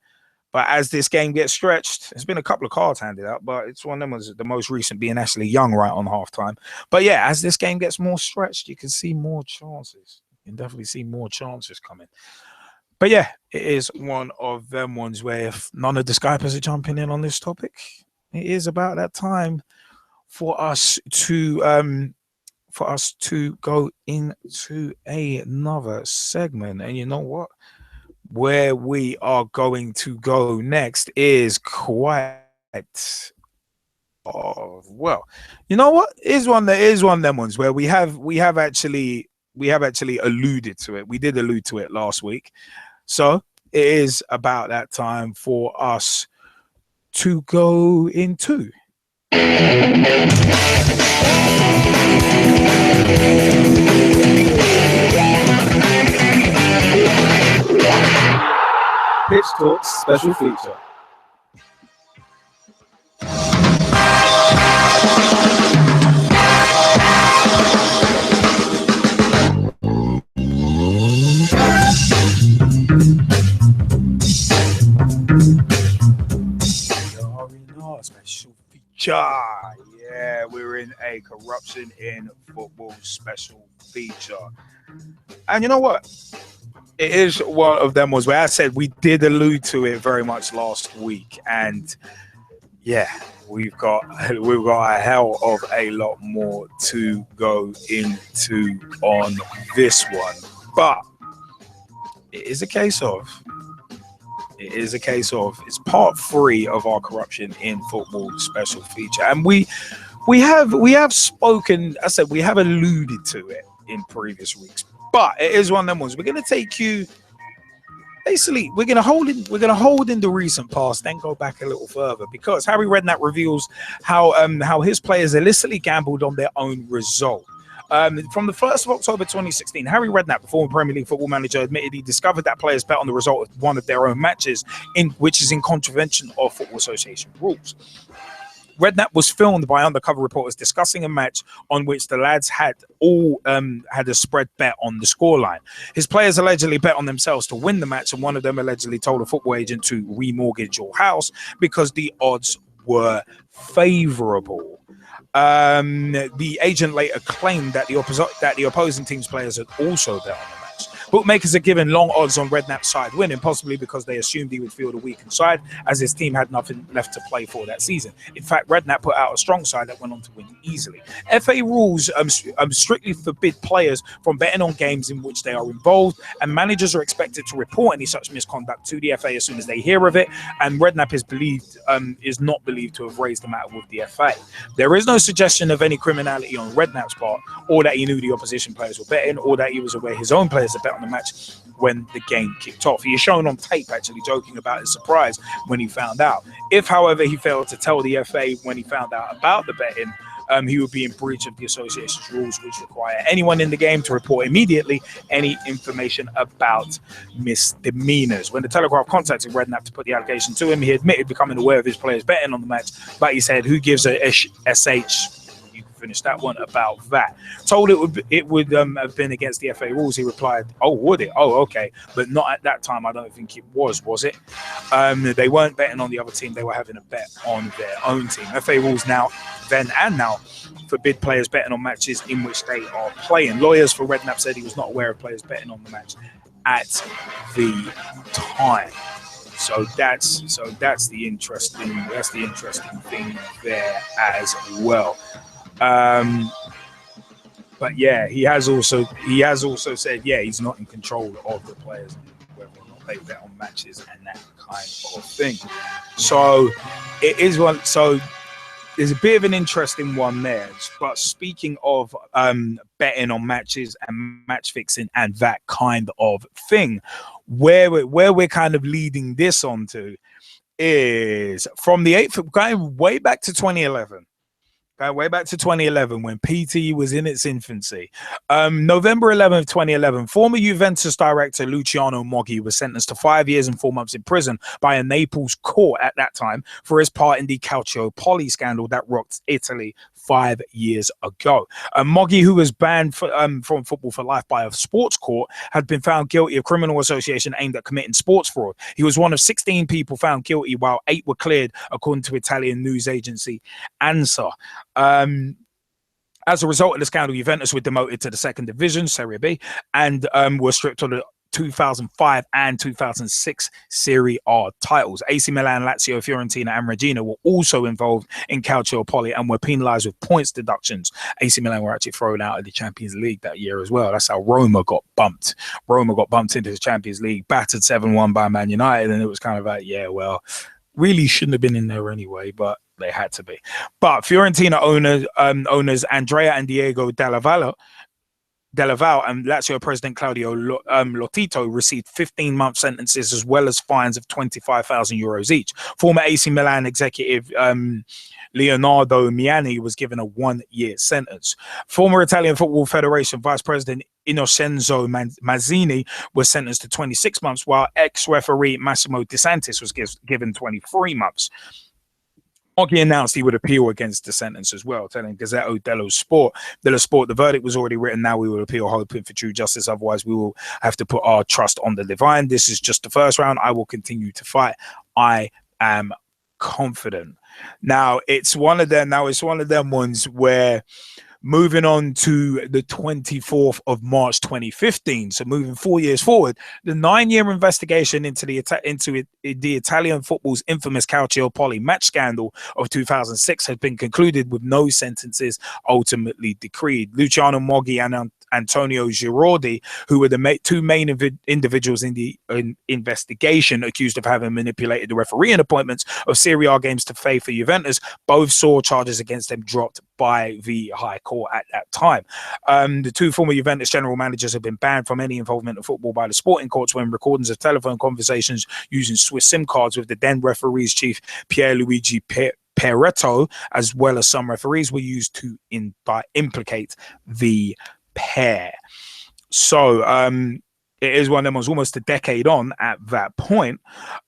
But as this game gets stretched, there's been a couple of cards handed out, but it's one of them ones, the most recent being Ashley Young right on halftime. But yeah, as this game gets more stretched, you can see more chances. You can definitely see more chances coming. But yeah, it is one of them ones where if none of the Skypers are jumping in on this topic, it is about that time for us to go into another segment. And you know what? Where we are going to go next is quite well. You know what? It is one of them ones where we have actually alluded to it. We did allude to it last week. So it is about that time for us to go into Pitch Talks special feature. Special feature. Yeah, we're in a corruption in football special feature. And you know what? It is one of them was where I said we did allude to it very much last week. And yeah, we've got a hell of a lot more to go into on this one. But it is a case of it's part 3 of our corruption in football special feature. And we have spoken, I said we have alluded to it in previous weeks. But it is one of them ones. We're gonna take you basically, we're gonna hold in the recent past, then go back a little further, because Harry Redknapp reveals how his players illicitly gambled on their own result. From the 1st of October 2016, Harry Redknapp, the former Premier League football manager, admitted he discovered that players bet on the result of one of their own matches, which is in contravention of Football Association rules. Redknapp was filmed by undercover reporters discussing a match on which the lads had a spread bet on the scoreline. His players allegedly bet on themselves to win the match, and one of them allegedly told a football agent to remortgage your house because the odds were favourable. The agent later claimed that the opposing team's players had also bet on the match. Bookmakers are given long odds on Redknapp's side winning, possibly because they assumed he would field a weakened side, as his team had nothing left to play for that season. In fact, Redknapp put out a strong side that went on to win easily. FA rules strictly forbid players from betting on games in which they are involved, and managers are expected to report any such misconduct to the FA as soon as they hear of it. And Redknapp is not believed to have raised the matter with the FA. There is no suggestion of any criminality on Redknapp's part, or that he knew the opposition players were betting, or that he was aware his own players had bet on the match when the game kicked off. He is shown on tape actually joking about his surprise when he found out. If, however, he failed to tell the FA when he found out about the betting, he would be in breach of the association's rules, which require anyone in the game to report immediately any information about misdemeanors. When the Telegraph contacted Redknapp to put the allegation to him, he admitted becoming aware of his players betting on the match, but he said, "Who gives a SH?" You can finish that one about that. Told it would have been against the FA rules. He replied, "Oh, would it? Oh, okay, but not at that time. I don't think it was it? They weren't betting on the other team. They were having a bet on their own team. FA rules now, then and now, forbid players betting on matches in which they are playing." Lawyers for Redknapp said he was not aware of players betting on the match at the time. So that's the interesting thing there as well. But yeah, he has also said, yeah, he's not in control of the players and whether or not they bet on matches and that kind of thing. So it is one. So there's a bit of an interesting one there. But speaking of betting on matches and match fixing and that kind of thing, where we're kind of leading this on to is from the 8th, going way back to 2011. Way back to 2011 when PT was in its infancy. November 11th, 2011, former Juventus director Luciano Moggi was sentenced to 5 years and 4 months in prison by a Naples court at that time for his part in the Calciopoli scandal that rocked Italy 5 years ago. Moggi, who was banned from football for life by a sports court, had been found guilty of criminal association aimed at committing sports fraud. He was one of 16 people found guilty, while 8 were cleared, according to Italian news agency ANSA. As a result of the scandal, Juventus were demoted to the second division, Serie B, and were stripped of the 2005 and 2006 Serie A titles. AC Milan, Lazio, Fiorentina, and Regina were also involved in Calciopoli and were penalised with points deductions. AC Milan were actually thrown out of the Champions League that year as well. That's how Roma got bumped. Roma got bumped into the Champions League, battered 7-1 by Man United, and it was kind of like, yeah, well, really shouldn't have been in there anyway, but they had to be. But Fiorentina owners Andrea and Diego Della Valle and Lazio president Claudio Lotito received 15-month sentences as well as fines of 25,000 euros each. Former AC Milan executive Leonardo Miani was given a 1-year sentence. Former Italian Football Federation Vice President Innocenzo Mazzini was sentenced to 26 months, while ex-referee Massimo De Santis was given 23 months. Moggi announced he would appeal against the sentence as well, telling Gazzetta dello Sport, the verdict was already written. Now we will appeal, hoping for true justice. Otherwise, we will have to put our trust on the divine. This is just the first round. I will continue to fight. I am confident. Now, it's one of them ones where, moving on to the 24th of March 2015, so moving 4 years forward, the 9-year investigation into the Italian football's infamous Calciopoli match scandal of 2006 had been concluded with no sentences ultimately decreed. Luciano Moggi and Antonio Girardi, who were the two main individuals in the investigation accused of having manipulated the refereeing appointments of Serie A games to favor Juventus, both saw charges against them dropped by the High Court at that time. The two former Juventus general managers have been banned from any involvement in football by the sporting courts when recordings of telephone conversations using Swiss SIM cards with the then referees chief Pierluigi Peretto, as well as some referees, were used to implicate the pair. So it is one of them, was almost a decade on at that point.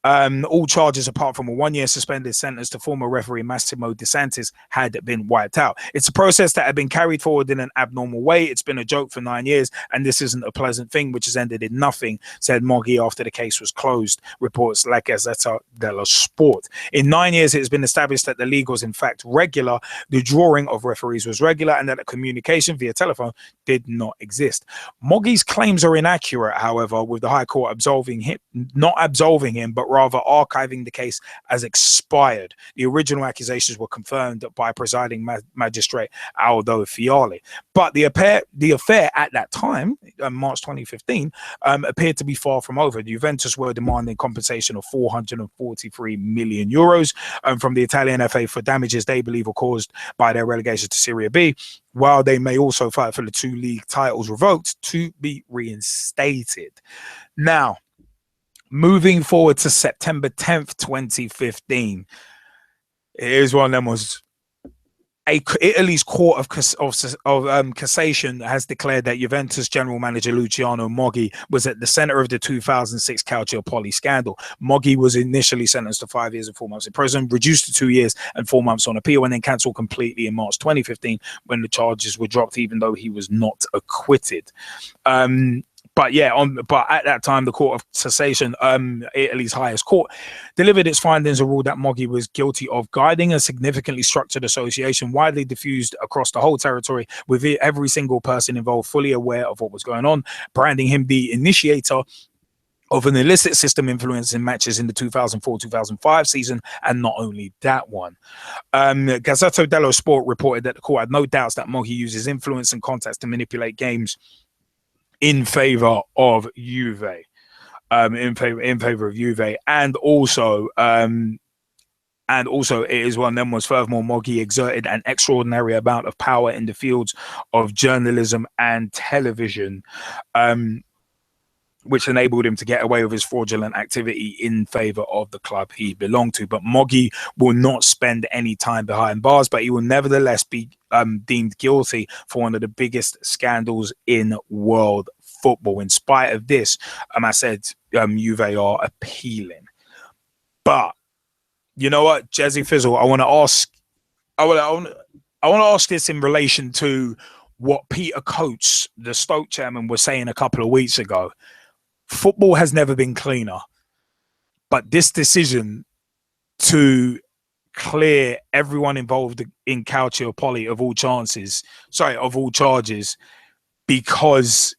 All charges apart from a 1-year suspended sentence to former referee Massimo De Santis had been wiped out. It's a process that had been carried forward in an abnormal way. It's been a joke for 9 years, and this isn't a pleasant thing, which has ended in nothing, said Moggi after the case was closed, reports La Gazzetta dello Sport. In 9 years, it has been established that the league was in fact regular, the drawing of referees was regular, and that the communication via telephone did not exist. Moggi's claims are inaccurate, however, with the High Court not absolving him, but rather archiving the case as expired. The original accusations were confirmed by presiding magistrate Aldo Fiali. But the affair at that time, March 2015, appeared to be far from over. The Juventus were demanding compensation of 443 million euros from the Italian FA for damages they believe were caused by their relegation to Serie B, while they may also fight for the 2 league titles revoked to be reinstated. Now, moving forward to September 10th, 2015, it is one of them was Italy's court of cassation has declared that Juventus general manager Luciano Moggi was at the center of the 2006 Calciopoli scandal. Moggi was initially sentenced to 5 years and 4 months in prison, reduced to 2 years and 4 months on appeal, and then cancelled completely in March 2015 when the charges were dropped, even though he was not acquitted. But at that time, the Court of Cassation, Italy's highest court, delivered its findings and ruled that Moggi was guilty of guiding a significantly structured association widely diffused across the whole territory, with every single person involved fully aware of what was going on, branding him the initiator of an illicit system influencing matches in the 2004-2005 season, and not only that one. Gazzetta dello Sport reported that the court had no doubts that Moggi uses influence and contacts to manipulate games in favor of Juve, in favor of Juve, and also it is one of them was furthermore Moggi exerted an extraordinary amount of power in the fields of journalism and television, which enabled him to get away with his fraudulent activity in favor of the club he belonged to. But Moggi will not spend any time behind bars, but he will nevertheless be deemed guilty for one of the biggest scandals in world football. In spite of this, I said Juve are appealing. But you know what, Jezzy Fizzle, I want to ask this in relation to what Peter Coates, the Stoke chairman, was saying a couple of weeks ago. Football has never been cleaner, but this decision to clear everyone involved in Calciopoli of all charges, because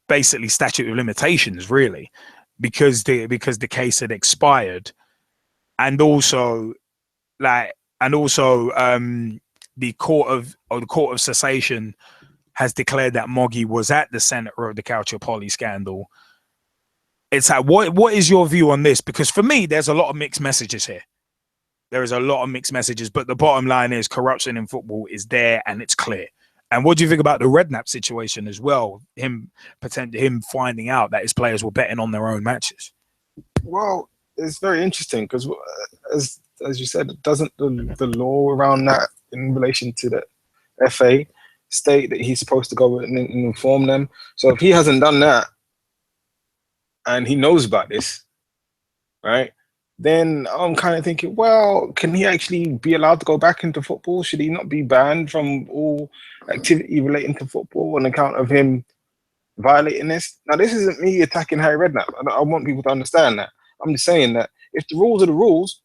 basically statute of limitations, really, because the case had expired, and also the court of cessation has declared that Moggi was at the center of the Calciopoli scandal. It's like, what is your view on this? Because for me, there's a lot of mixed messages here. There is a lot of mixed messages, but the bottom line is corruption in football is there and it's clear. And what do you think about the Redknapp situation as well? Him finding out that his players were betting on their own matches. Well, it's very interesting because, as you said, doesn't the law around that in relation to the FA state that he's supposed to go and inform them? So if he hasn't done that, and he knows about this, right? Then I'm kind of thinking, well, can he actually be allowed to go back into football? Should he not be banned from all activity relating to football on account of him violating this? Now, this isn't me attacking Harry Redknapp. I want people to understand that. I'm just saying that if the rules are the rules,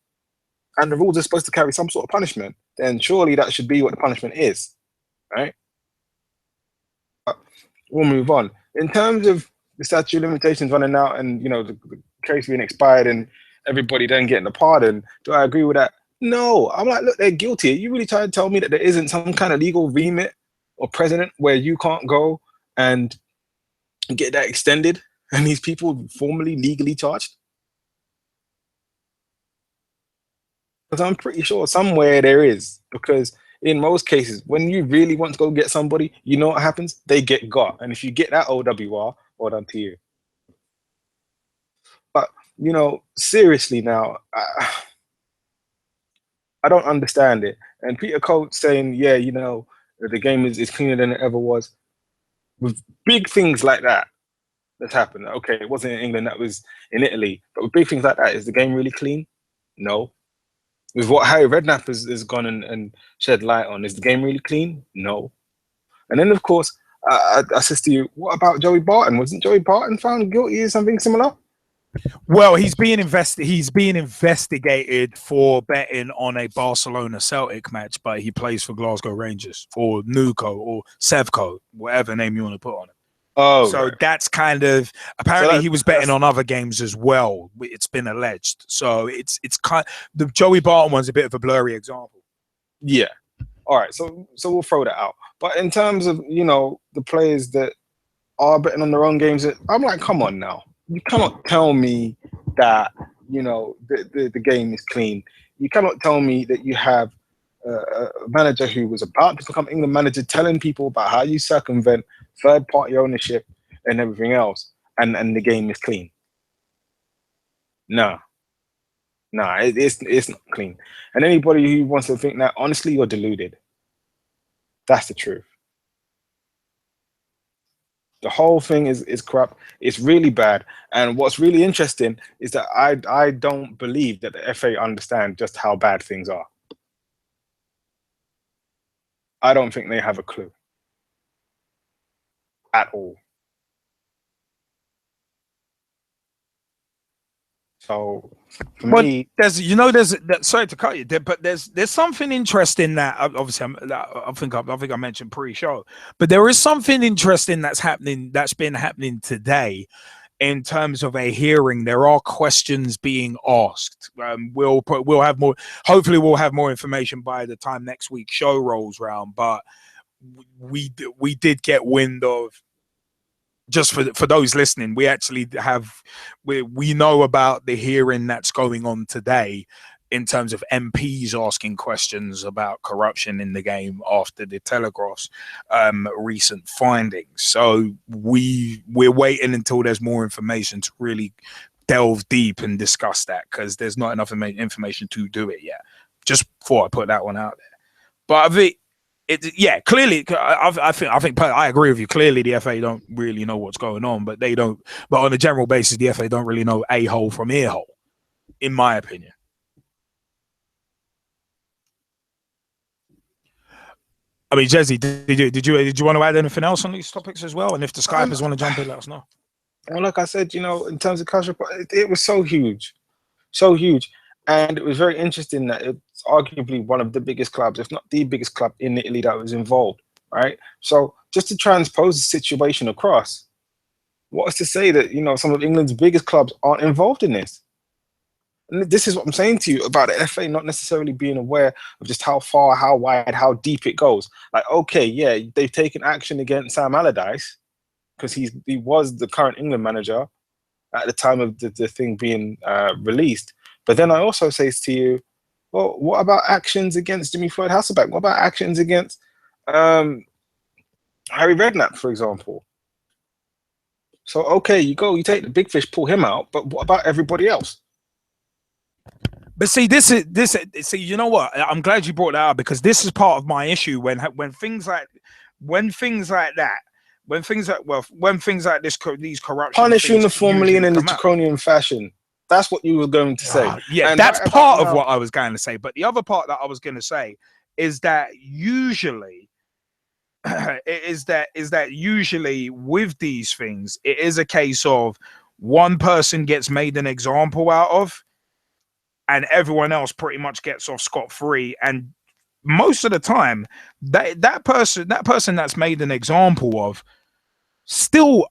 and the rules are supposed to carry some sort of punishment, then surely that should be what the punishment is, right? But we'll move on. In terms of the statute of limitations running out and, the case being expired and everybody then getting a pardon, do I agree with that? No. I'm like, look, they're guilty. Are you really trying to tell me that there isn't some kind of legal remit or precedent where you can't go and get that extended and these people formally legally charged? Because I'm pretty sure somewhere there is, because in most cases, when you really want to go get somebody, you know what happens? They get got. And if you get that OWR, well done to you. But, seriously now, I don't understand it. And Peter Coates saying, yeah, the game is cleaner than it ever was. With big things like that that's happened. Okay, it wasn't in England, that was in Italy. But with big things like that, is the game really clean? No. With what Harry Redknapp has gone and shed light on, is the game really clean? No. And then, of course, I says to you, what about Joey Barton? Wasn't Joey Barton found guilty of something similar? Well, he's being investigated for betting on a Barcelona Celtic match, but he plays for Glasgow Rangers or Nuco or Sevco, whatever name you want to put on it. Oh, so right. That's kind of apparently he was betting on other games as well. It's been alleged. So it's kind the Joey Barton one's a bit of a blurry example. Yeah. All right. So we'll throw that out. But in terms of the players that are betting on their own games, I'm like, come on now. You cannot tell me that the game is clean. You cannot tell me that you have a manager who was about to become England manager telling people about how you circumvent third-party ownership and everything else, and the game is clean. No, it's not clean. And anybody who wants to think that, honestly, you're deluded. That's the truth. The whole thing is corrupt. It's really bad. And what's really interesting is that I don't believe that the FA understand just how bad things are. I don't think they have a clue at all. So for me, sorry to cut you there, but there's something interesting that obviously I think I mentioned pre-show, but there is something interesting that's been happening today in terms of a hearing. There are questions being asked. We'll have more. Hopefully, we'll have more information by the time next week's show rolls round. But we did get wind of. Just for those listening, we actually we know about the hearing that's going on today in terms of MPs asking questions about corruption in the game after the Telegraph's recent findings. So we're waiting until there's more information to really delve deep and discuss that, because there's not enough information to do it yet. Just before I put that one out there. But I think clearly, I think I agree with you. Clearly, the FA don't really know what's going on, but they don't. But on a general basis, the FA don't really know a hole from ear hole, in my opinion. I mean, Jesse, did you want to add anything else on these topics as well? And if the Skypers want to jump in, let us know. Well, like I said, in terms of Calciopoli, it was so huge, and it was very interesting that it's arguably one of the biggest clubs, if not the biggest club in Italy, that was involved, right? So just to transpose the situation across, what is to say that some of England's biggest clubs aren't involved in this? And this is what I'm saying to you about the FA not necessarily being aware of just how far, how wide, how deep it goes. Like, okay, yeah, they've taken action against Sam Allardyce because he was the current England manager at the time of the thing being released. But then I also say to you, well, what about actions against Jimmy Floyd Hasselbaink? What about actions against Harry Redknapp, for example? So, okay, you take the big fish, pull him out, but what about everybody else? But see, see, you know what? I'm glad you brought that up, because this is part of my issue when things like this, these corruption punish uniformly in a draconian fashion. That's what you were going to say. Yeah, and that's part of what I was going to say. But the other part that I was going to say is that usually, usually with these things, it is a case of one person gets made an example out of, and everyone else pretty much gets off scot-free. And most of the time, that person that's made an example of still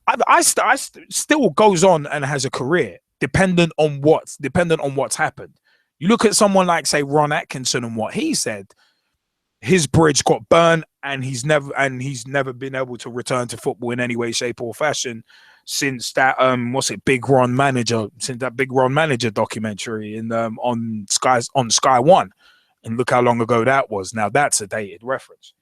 still goes on and has a career, dependent on what's happened. You look at someone like, say, Ron Atkinson and what he said. His bridge got burnt, and he's never been able to return to football in any way, shape, or fashion since that Big Ron Manager documentary on Sky One. And look how long ago that was. Now that's a dated reference.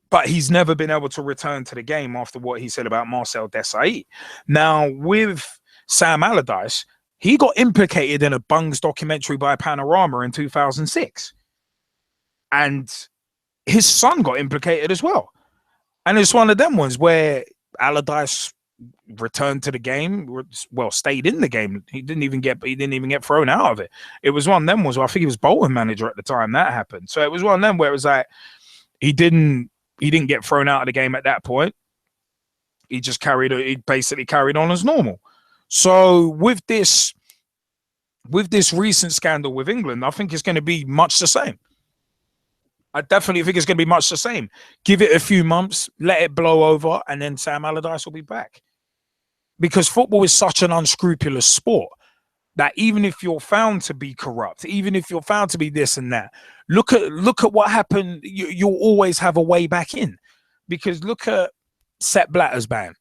But he's never been able to return to the game after what he said about Marcel Desailly. Now, with Sam Allardyce, he got implicated in a Bungs documentary by Panorama in 2006. And his son got implicated as well. And it's one of them ones where Allardyce returned to the game, stayed in the game. He didn't even get thrown out of it. It was one of them ones where I think he was Bolton manager at the time that happened. So it was one of them where it was like he didn't get thrown out of the game at that point. He basically carried on as normal. So with this recent scandal with England, I think it's going to be much the same. I definitely think it's going to be much the same. Give it a few months, let it blow over, and then Sam Allardyce will be back. Because football is such an unscrupulous sport that even if you're found to be corrupt, even if you're found to be this and that, look at what happened. You'll always have a way back in. Because look at Sepp Blatter's ban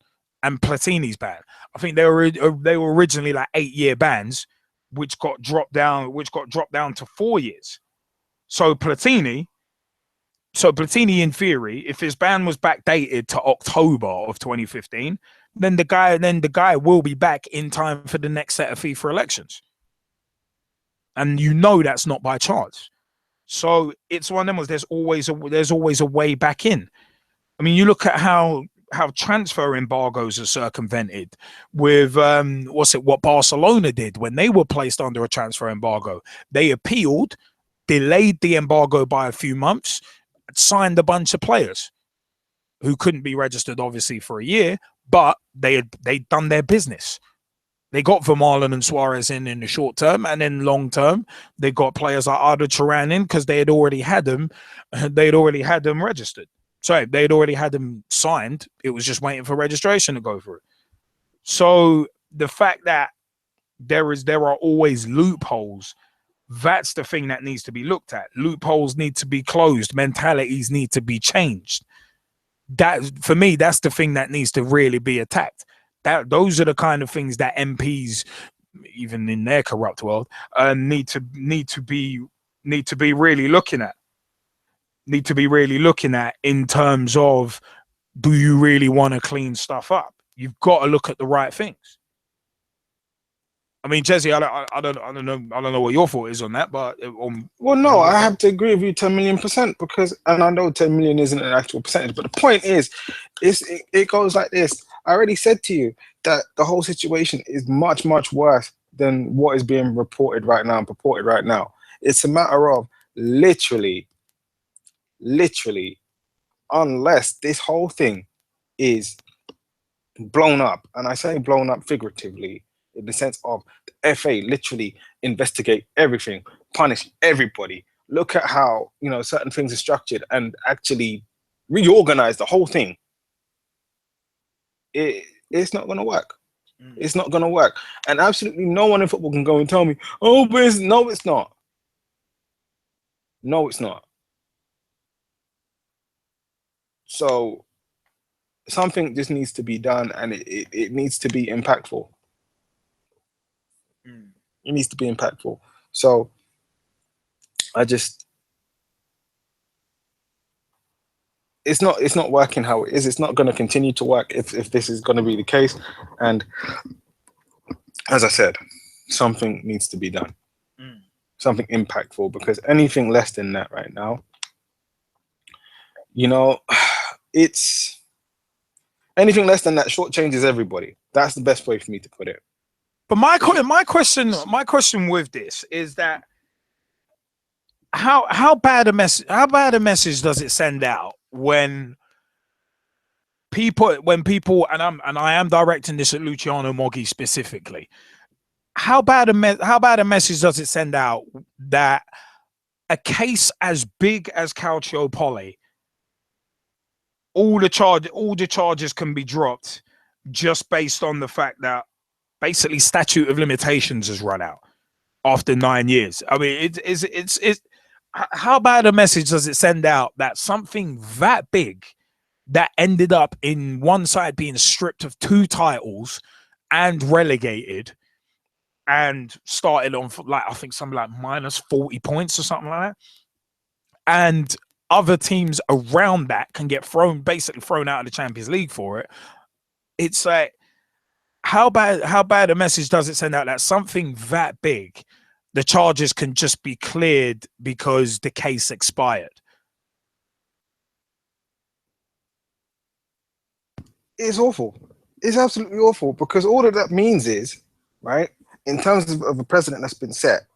and Platini's ban. I think they were originally like 8-year bans, which got dropped down to 4 years. So Platini, in theory, if his ban was backdated to October of 2015, then the guy will be back in time for the next set of FIFA elections. And that's not by chance. So it's one of them. There's always a way back in. I mean, you look at how transfer embargoes are circumvented with what Barcelona did when they were placed under a transfer embargo. They appealed, delayed the embargo by a few months, signed a bunch of players who couldn't be registered obviously for a year, but they'd done their business. They got Vermaelen and Suarez in the short term, and then long term, they got players like Arda Turan in because they had already had them. They'd already had them registered. Sorry, they'd already had them signed. It was just waiting for registration to go through. So the fact that there are always loopholes, that's the thing that needs to be looked at. Loopholes need to be closed. Mentalities need to be changed. That, for me, that's the thing that needs to really be attacked. Those are the kind of things that MPs, even in their corrupt world, need to be really looking at. Need to be really looking at in terms of, do you really want to clean stuff up? You've got to look at the right things. I mean, Jesse, I don't know what your thought is on that, but well, no, I have to agree with you 10 million% because, and I know 10 million isn't an actual percentage, but the point is, it goes like this. I already said to you that the whole situation is much, much worse than what is being reported right now and purported right now. It's a matter of literally, unless this whole thing is blown up, and I say blown up figuratively, in the sense of the FA literally investigate everything, punish everybody, look at how, you know, certain things are structured and actually reorganize the whole thing. It's not going to work. It's not going to work. And absolutely no one in football can go and tell me, oh, but no, it's not. No, it's not. So something just needs to be done, and it needs to be impactful. It needs to be impactful. So it's not working how it is. It's not going to continue to work if this is going to be the case. And as I said, something needs to be done. Something impactful, because anything less than that right now, you know, it's anything less than that shortchanges everybody. That's the best way for me to put it. But my question with this is that how bad a message does it send out when people and I am directing this at Luciano Moggi specifically. How bad a message does it send out that a case as big as Calciopoli, all the charges can be dropped just based on the fact that basically statute of limitations has run out after 9 years. I mean, it's how bad a message does it send out that something that big that ended up in one side being stripped of 2 titles and relegated and started on, like, I think something like minus 40 points or something like that, and other teams around that can get basically thrown out of the Champions League for it. It's like, how bad a message does it send out that something that big, the charges can just be cleared because the case expired? It's awful. It's absolutely awful, because all that means is, right, in terms of a precedent that's been set,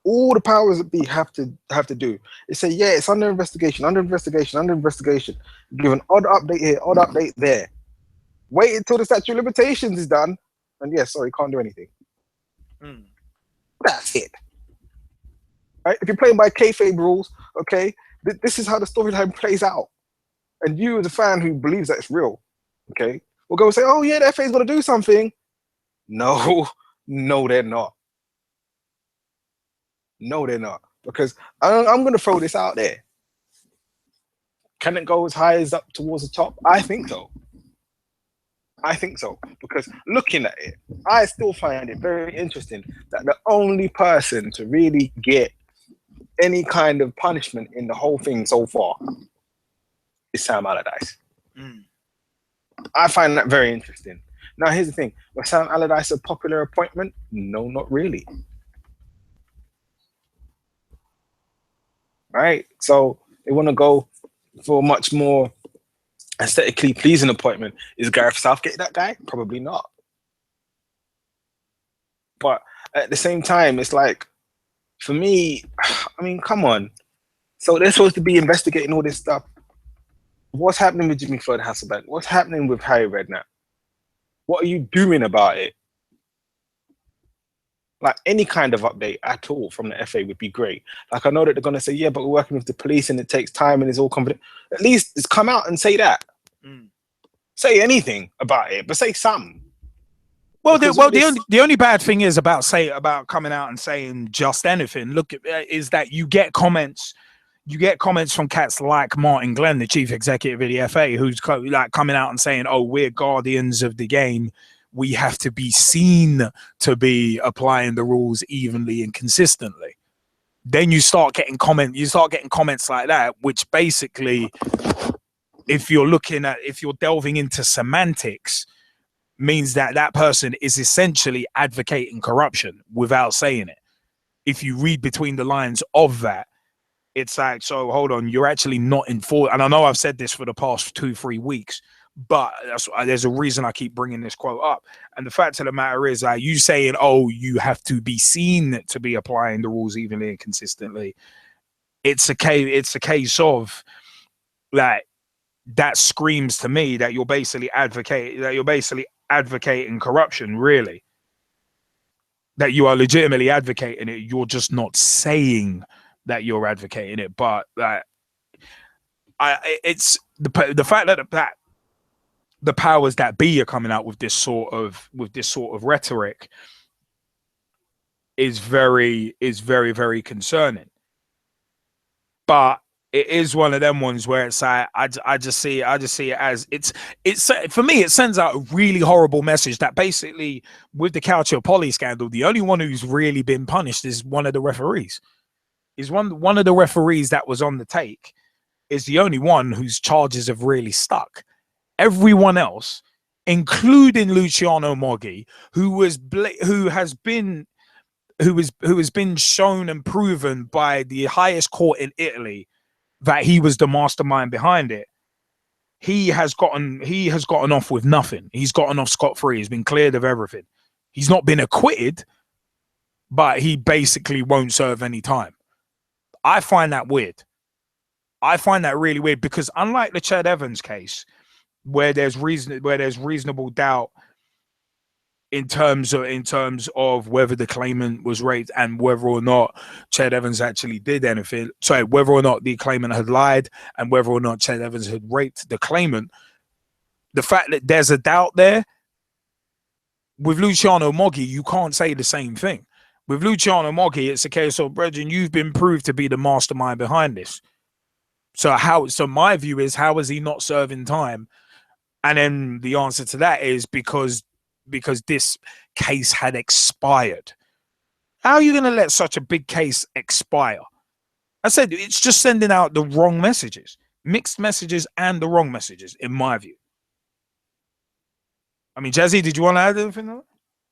all the powers that be have to do is say, yeah, it's under investigation, give an odd update here, odd update there. Wait until the statute of limitations is done, and yes, sorry, can't do anything. That's it. Right? If you're playing by kayfabe rules, okay, this is how the storyline plays out. And you, as a fan who believes that it's real, okay, will go and say, oh yeah, the FA is going to do something. No, they're not. No, they're not. Because I'm going to throw this out there. Can it go as high as up towards the top? I think so. Because looking at it, I still find it very interesting that the only person to really get any kind of punishment in the whole thing so far is Sam Allardyce. I find that very interesting. Now, here's the thing. Was Sam Allardyce a popular appointment? No, not really. right? So they want to go for a much more aesthetically pleasing appointment. Is Gareth Southgate that guy? Probably not. But at the same time, it's like, for me, I mean, come on. So they're supposed to be investigating all this stuff. What's happening with Jimmy Floyd Hasselbank? What's happening with Harry Redknapp? What are you doing about it? Like, any kind of update at all from the FA would be great. Like, I know that they're going to say, yeah, but we're working with the police and it takes time and it's all confident. At least just come out and say that. Say anything about it, but say something. Well, the only bad thing is about coming out and saying just anything. Look, is that you get comments from cats like Martin Glenn, the chief executive of the FA, who's like coming out and saying, "Oh, we're guardians of the game. We have to be seen to be applying the rules evenly and consistently." Then you start getting comments like that, which basically, if you're delving into semantics, means that that person is essentially advocating corruption without saying it. If you read between the lines of that, it's like, so hold on, you're actually not informed. And I know I've said this for the past 2-3 weeks, but there's a reason I keep bringing this quote up. And the fact of the matter is, like, you saying, oh, you have to be seen to be applying the rules evenly and consistently. It's a case of, like, that screams to me that you're basically advocating corruption, really. That you are legitimately advocating it. You're just not saying that you're advocating it. But it's the fact that the powers that be are coming out with this sort of rhetoric is very, very concerning. But it is one of them ones where it's like, I just see it as it's for me, it sends out a really horrible message that basically, with the Calciopoli scandal, the only one who's really been punished is one of the referees. Is one of the referees that was on the take is the only one whose charges have really stuck. Everyone else, including Luciano Moggi, who has been shown and proven by the highest court in Italy that he was the mastermind behind it, he has gotten off with nothing. He's gotten off scot-free. He's been cleared of everything. He's not been acquitted, but he basically won't serve any time. I find that weird. I find that really weird, because unlike the Ched Evans case, where there's reasonable doubt in terms of whether the claimant was raped and whether or not Ched Evans actually did anything. Sorry, whether or not the claimant had lied and whether or not Ched Evans had raped the claimant. The fact that there's a doubt there, with Luciano Moggi, you can't say the same thing. With Luciano Moggi, it's a case of, brethren, you've been proved to be the mastermind behind this. So my view is, how is he not serving time? And then the answer to that is because this case had expired. How are you going to let such a big case expire? I said, it's just sending out the wrong messages, mixed messages and the wrong messages, in my view. I mean, Jazzy, did you want to add anything?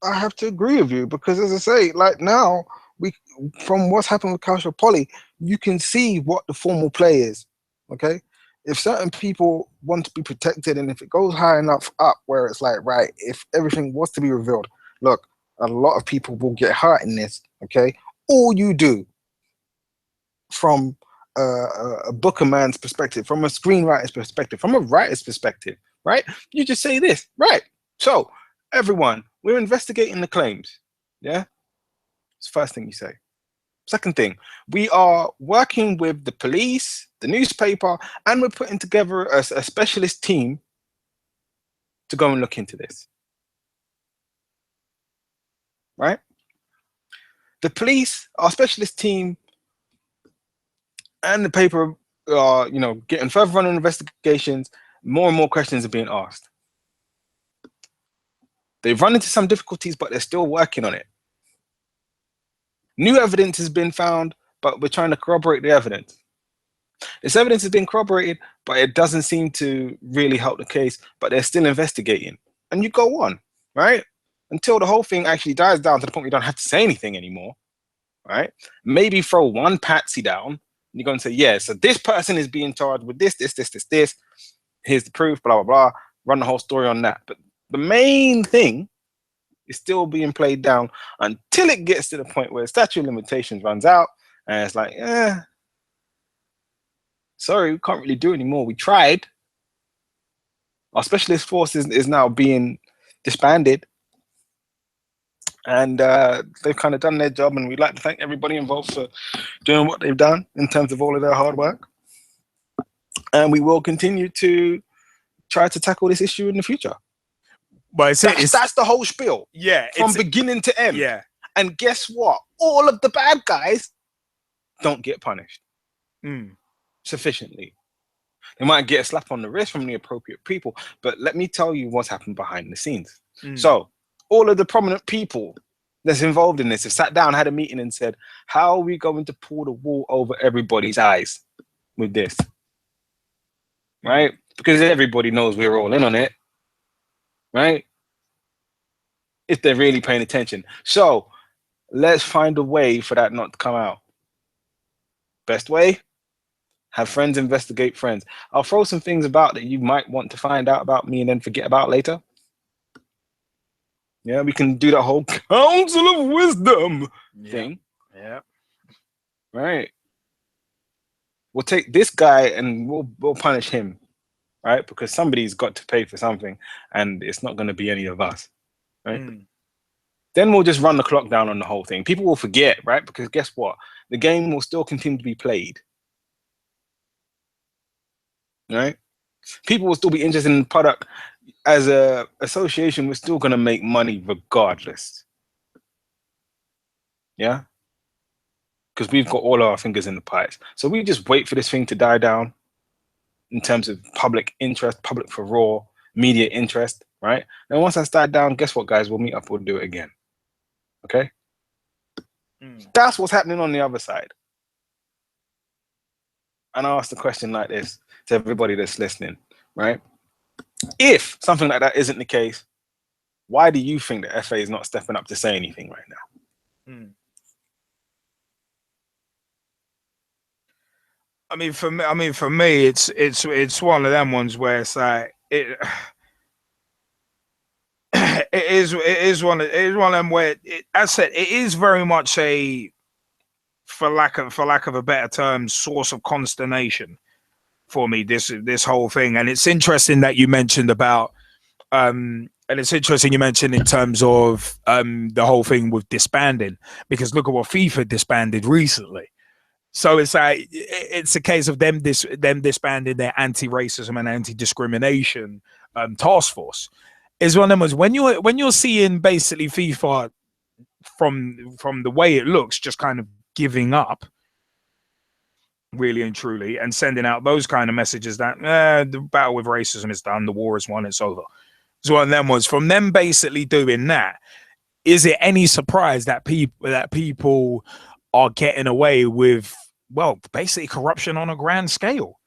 I have to agree with you, because, as I say, like, now, from what's happened with Calciopoli, you can see what the formal play is, okay? If certain people want to be protected, and if it goes high enough up where it's like, right, if everything was to be revealed, look, a lot of people will get hurt in this, okay? All you do from a booker man's perspective, from a screenwriter's perspective, from a writer's perspective, right? You just say this, right? So, everyone, we're investigating the claims, yeah? It's the first thing you say. Second thing, we are working with the police, the newspaper, and we're putting together a specialist team to go and look into this. Right? The police, our specialist team, and the paper are, getting further on in investigations. More and more questions are being asked. They've run into some difficulties, but they're still working on it. New evidence has been found, but we're trying to corroborate the evidence. This evidence has been corroborated, but it doesn't seem to really help the case, but they're still investigating. And you go on, right? Until the whole thing actually dies down to the point we don't have to say anything anymore, right? Maybe throw one patsy down, you're going to say, yeah, so this person is being charged with this. Here's the proof, blah, blah, blah. Run the whole story on that. But the main thing is still being played down until it gets to the point where statute of limitations runs out. And it's like, sorry, we can't really do anymore. We tried. Our specialist force is now being disbanded. And they've kind of done their job. And we'd like to thank everybody involved for doing what they've done in terms of all of their hard work. And we will continue to try to tackle this issue in the future. But that's the whole spiel. Yeah. From beginning to end. Yeah. And guess what? All of the bad guys don't get punished sufficiently. They might get a slap on the wrist from the appropriate people. But let me tell you what's happened behind the scenes. So all of the prominent people that's involved in this have sat down, had a meeting and said, how are we going to pull the wool over everybody's eyes with this? Right? Because everybody knows we're all in on it. Right? If they're really paying attention. So let's find a way for that not to come out. Best way? Have friends investigate friends. I'll throw some things about that you might want to find out about me and then forget about later. Yeah, we can do that whole council of wisdom thing. Yeah. Right. We'll take this guy and we'll punish him. Right? Because somebody's got to pay for something and it's not going to be any of us. Right? Then we'll just run the clock down on the whole thing. People will forget, right? Because guess what? The game will still continue to be played. Right? People will still be interested in the product. As a association, we're still going to make money regardless. Yeah? Because we've got all our fingers in the pies. So we just wait for this thing to die down in terms of public interest, public furore, media interest, right? And once that's died down, guess what, guys? We'll meet up, we'll do it again. Okay? That's what's happening on the other side. And I ask the question like this to everybody that's listening, right? If something like that isn't the case, why do you think the FA is not stepping up to say anything right now? I mean, for me, it's one of them ones where it's like it is one of them where as I said, it is very much a, for lack of a better term, source of consternation for me, this whole thing. And it's interesting that you mentioned about and it's interesting you mentioned in terms of the whole thing with disbanding, because look at what FIFA disbanded recently. So it's like it's a case of them disbanding their anti-racism and anti-discrimination task force. Is one of them was when you're seeing basically FIFA from the way it looks just kind of giving up, really and truly, and sending out those kind of messages that the battle with racism is done, the war is won, it's over. So one of them was from them basically doing that. Is it any surprise that people are getting away with, well, basically corruption on a grand scale?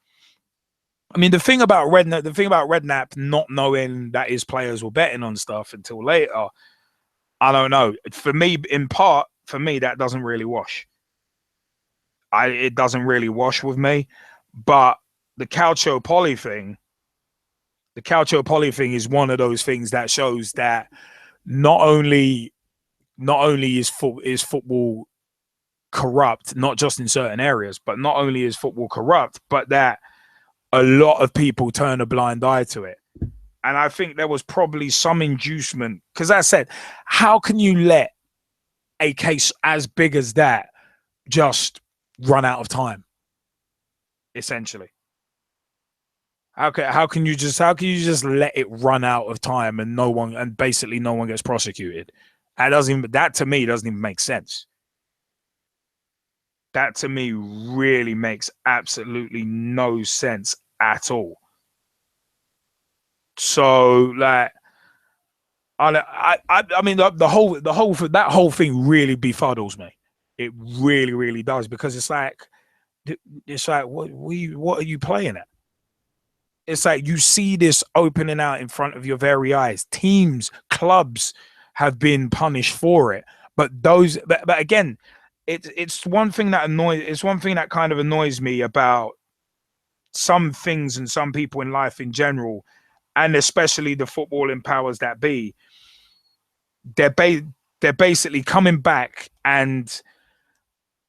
I mean, the thing about Redknapp not knowing that his players were betting on stuff until later, I don't know. For me, in part, that doesn't really wash. It doesn't really wash with me. But the Calciopoli thing is one of those things that shows that not only is football corrupt, not just in certain areas, but not only is football corrupt, but that a lot of people turn a blind eye to it. And I think there was probably some inducement, because I said, how can you let a case as big as that just run out of time? Essentially, how can you just let it run out of time and basically no one gets prosecuted? That to me doesn't even make sense. That to me really makes absolutely no sense at all. So like, I mean that whole thing really befuddles me. It really, really does, because it's like what are you playing at? It's like you see this opening out in front of your very eyes. Teams, clubs have been punished for it, but again, it's one thing that kind of annoys me about some things and some people in life in general, and especially the footballing powers that be. They're basically coming back and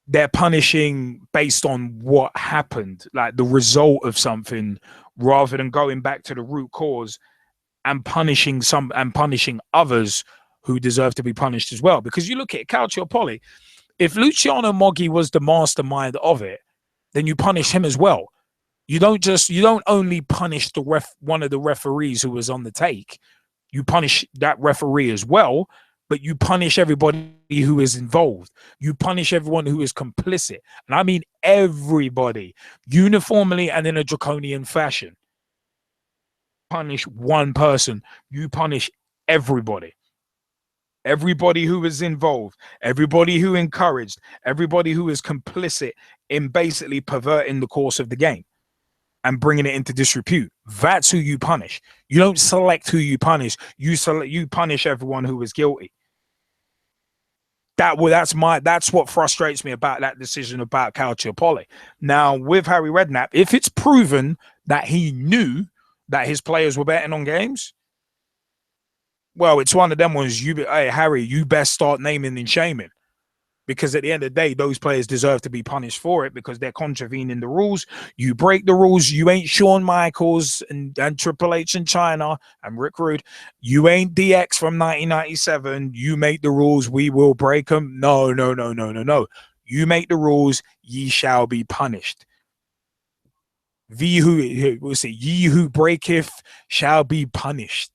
they're punishing based on what happened, like the result of something, rather than going back to the root cause and punishing others who deserve to be punished as well. Because you look at Calciopoli, if Luciano Moggi was the mastermind of it, then you punish him as well. You don't only punish one of the referees who was on the take. You punish that referee as well, but you punish everybody who is involved. You punish everyone who is complicit. And I mean everybody, uniformly and in a draconian fashion. Punish one person, you punish everybody. Everybody who is involved, everybody who encouraged, everybody who is complicit in basically perverting the course of the game and bringing it into disrepute. That's who you punish. You don't select who you punish. You punish everyone who is guilty. That's what frustrates me about that decision about Calciopoli. Now, with Harry Redknapp, if it's proven that he knew that his players were betting on games, well, it's one of them ones. Hey, Harry, you best start naming and shaming. Because at the end of the day, those players deserve to be punished for it because they're contravening the rules. You break the rules. You ain't Shawn Michaels and Triple H in China and Rick Rude. You ain't DX from 1997. You make the rules. We will break them. No. You make the rules. Ye shall be punished. Ye who breaketh shall be punished.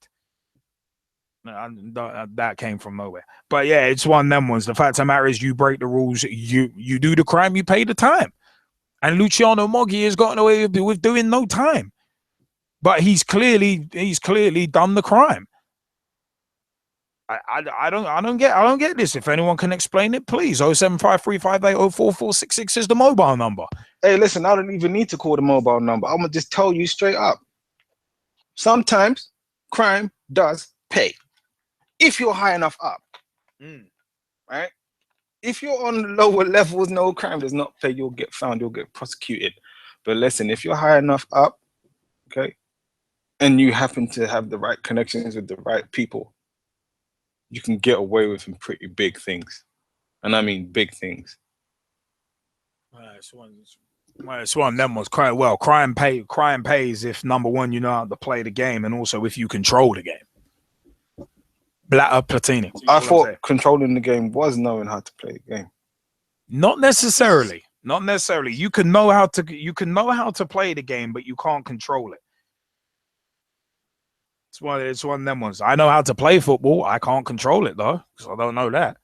That came from nowhere. But yeah, it's one of them ones. The fact of the matter is you break the rules, you do the crime, you pay the time. And Luciano Moggi has gotten away with doing no time. But he's clearly done the crime. I don't get this. If anyone can explain it, please. 07535804466 is the mobile number. Hey, listen, I don't even need to call the mobile number. I'm gonna just tell you straight up. Sometimes crime does pay. If you're high enough up, right? If you're on lower levels, no crime does not pay. You'll get found, you'll get prosecuted. But listen, if you're high enough up, okay, and you happen to have the right connections with the right people, you can get away with some pretty big things. And I mean big things. It's one of them ones. Crime pays if, number one, you know how to play the game, and also if you control the game. Platini. I thought controlling the game was knowing how to play the game. Not necessarily. You can know how to play the game, but you can't control it. It's one of them ones. I know how to play football. I can't control it though, because I don't know that.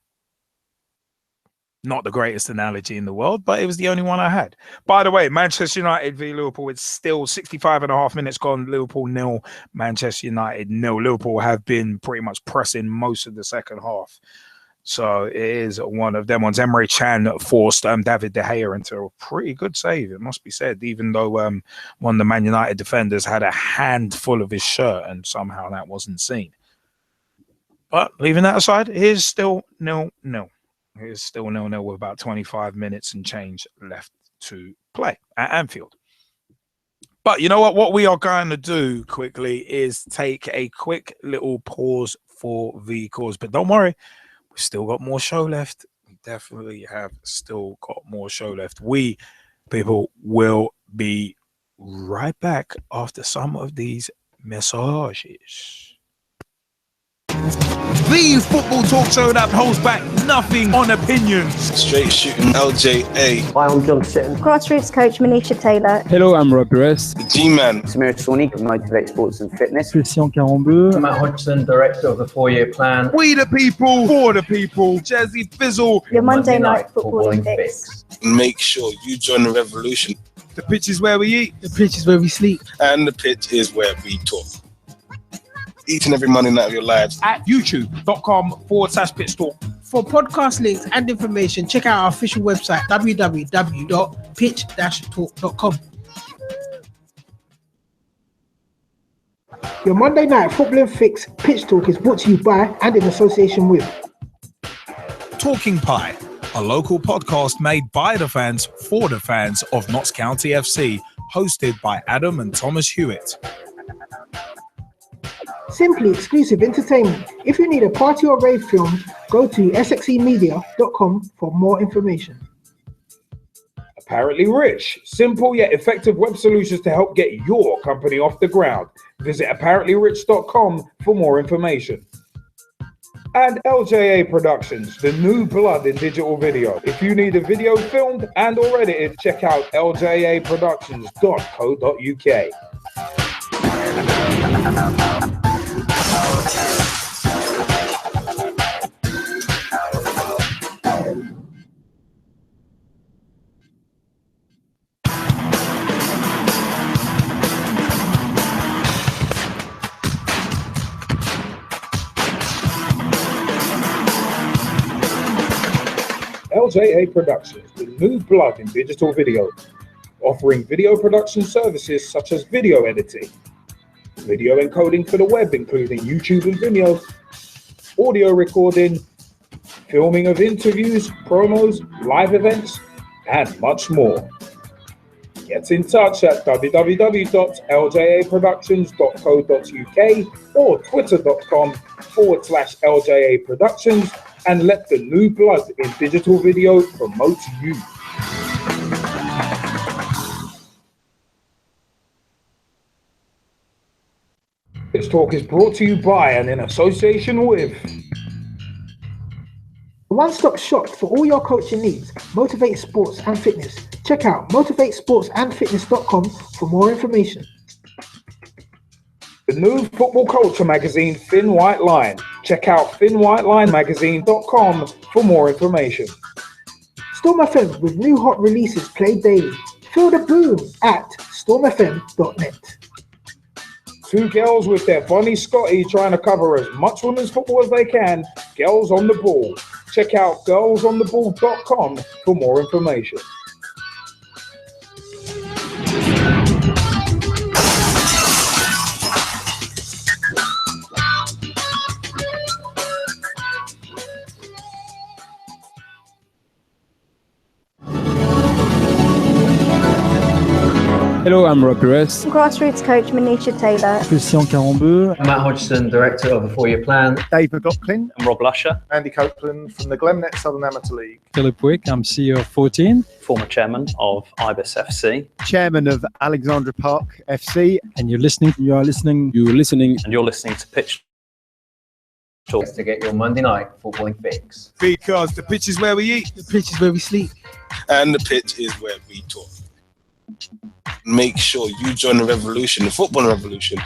Not the greatest analogy in the world, but it was the only one I had. By the way, Manchester United v Liverpool, it's still 65.5 minutes gone. Liverpool 0, Manchester United 0. Liverpool have been pretty much pressing most of the second half. So it is one of them ones. Emre Can forced David De Gea into a pretty good save, it must be said, even though one of the Man United defenders had a handful of his shirt and somehow that wasn't seen. But leaving that aside, it is still 0-0. It's still 0-0 with about 25 minutes and change left to play at Anfield. But you know what? What we are going to do quickly is take a quick little pause for the cause. But don't worry, we've still got more show left. We definitely have still got more show left. We, people, will be right back after some of these messages. The football talk show that holds back nothing on opinions. Straight shooting LJA. Hi, I'm John Sitton. Grassroots coach Manisha Taylor. Hello, I'm Rob Rest. The G-Man. Samir Sawni, Motivate Sports and Fitness. Christian Carambeu. Matt Hodgson, director of the 4-year plan. We the people, for the people. Jazzy Fizzle. Your Monday night footballing fix. Make sure you join the revolution. The pitch is where we eat. The pitch is where we sleep. And the pitch is where we talk. Each and every Monday night of your lives. At youtube.com/pitch talk. For podcast links and information, check out our official website, www.pitch-talk.com. Your Monday night footballing fix, Pitch Talk, is brought to you by and in association with Talking Pie, a local podcast made by the fans for the fans of Notts County FC, hosted by Adam and Thomas Hewitt. Simply exclusive entertainment. If you need a party or rave film, go to sxemedia.com for more information. Apparently Rich, simple yet effective web solutions to help get your company off the ground. Visit apparentlyrich.com for more information. And LJA Productions, the new blood in digital video. If you need a video filmed and or edited, check out ljaproductions.co.uk. LJA Productions, the new blood in digital video, offering video production services such as video editing, video encoding for the web, including YouTube and Vimeo, audio recording, filming of interviews, promos, live events, and much more. Get in touch at www.ljaproductions.co.uk or twitter.com/LJA Productions and let the new blood in digital video promote you. This talk is brought to you by and in association with A one-stop shop for all your coaching needs, Motivate Sports and Fitness. Check out motivatesportsandfitness.com for more information. the new football culture magazine, Thin White Line. Check out thinwhitelinemagazine.com for more information. Storm FM with new hot releases played daily. Feel the boom at stormfm.net. Two girls with their bunny Scotty trying to cover as much women's football as they can. Girls on the Ball. Check out girlsontheball.com for more information. Hello, I'm Rob Perez. Grassroots coach Manisha Taylor. Christian Carambeu. Matt Hodgson, Director of the 4-Year Plan. Dave McLaughlin. I'm Rob Lusher. Andy Copeland from the Glennet Southern Amateur League. Philip Wick, I'm CEO of 14. Former chairman of Ibis FC. Chairman of Alexandra Park FC. And you're listening to Pitch Talk. To get your Monday night footballing fix. Because the pitch is where we eat. The pitch is where we sleep. And the pitch is where we talk. Make sure you join the revolution, the football revolution.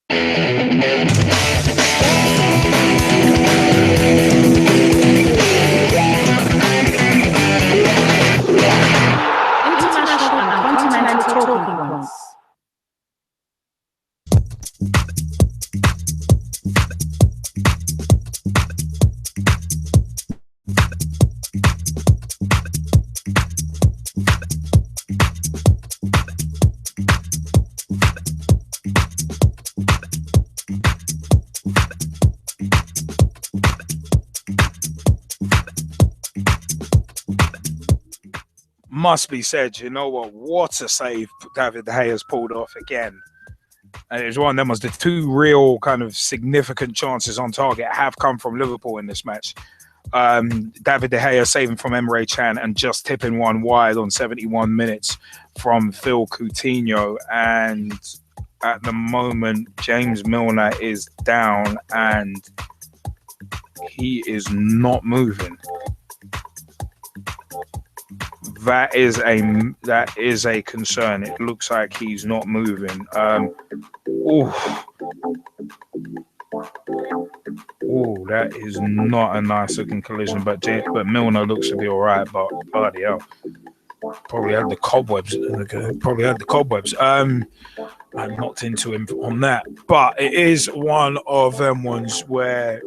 International and continental talking points. Must be said, you know what a save David De Gea has pulled off again. And it was one of them, was the two real kind of significant chances on target have come from Liverpool in this match. David De Gea saving from Emre Can and just tipping one wide on 71 minutes from Phil Coutinho. And at the moment, James Milner is down and he is not moving. That is a concern. It looks like he's not moving. That is not a nice looking collision. But Milner looks to be all right. But bloody hell, probably had the cobwebs. I knocked into him on that. But it is one of them ones where.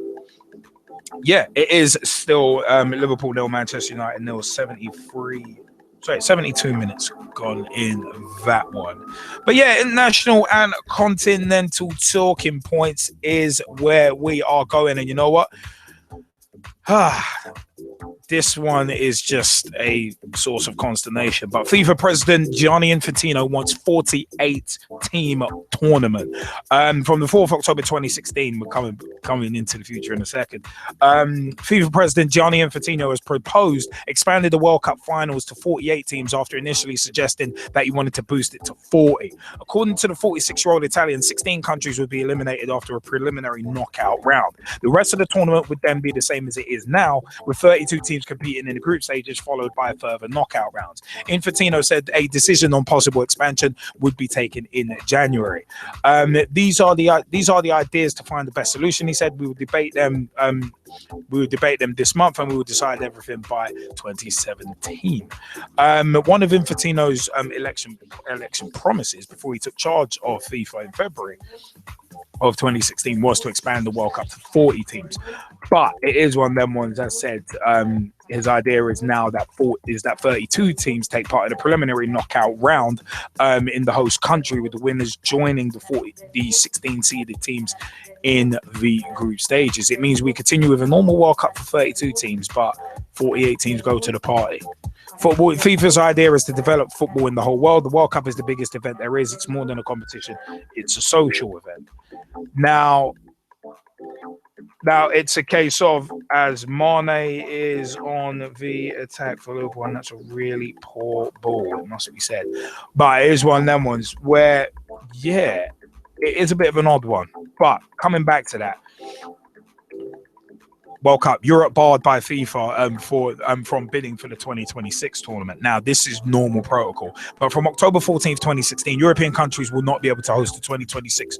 Yeah, it is still Liverpool 0, Manchester United 0, Sorry, 72 minutes gone in that one. But yeah, international and continental talking points is where we are going. And you know what? This one is just a source of consternation. But FIFA President Gianni Infantino wants 48-team tournament. From the 4th of October 2016, we're coming into the future in a second. FIFA President Gianni Infantino has proposed expanded the World Cup finals to 48 teams after initially suggesting that he wanted to boost it to 40. According to the 46-year-old Italian, 16 countries would be eliminated after a preliminary knockout round. The rest of the tournament would then be the same as it is now, with 32 teams competing in the group stages, followed by further knockout rounds. Infantino said a decision on possible expansion would be taken in January. These are the ideas to find the best solution. He said we will debate them. We will debate them this month, and we will decide everything by 2017. One of Infantino's election promises before he took charge of FIFA in February of 2016 was to expand the World Cup to 40 teams. But it is one of them ones that said his idea is now that 32 teams take part in a preliminary knockout round in the host country, with the winners joining the 16 seeded teams in the group stages. It means we continue with a normal World Cup for 32 teams, but 48 teams go to the party. FIFA's idea is to develop football in the whole world. The World Cup is the biggest event there is. It's more than a competition. It's a social event. Now it's a case of, as Mane is on the attack for Liverpool, and that's a really poor ball, it must be said. But it is one of them ones where, yeah, it is a bit of an odd one. But coming back to that, World Cup, Europe barred by FIFA from bidding for the 2026 tournament. Now, this is normal protocol, but from October 14th, 2016, European countries will not be able to host the 2026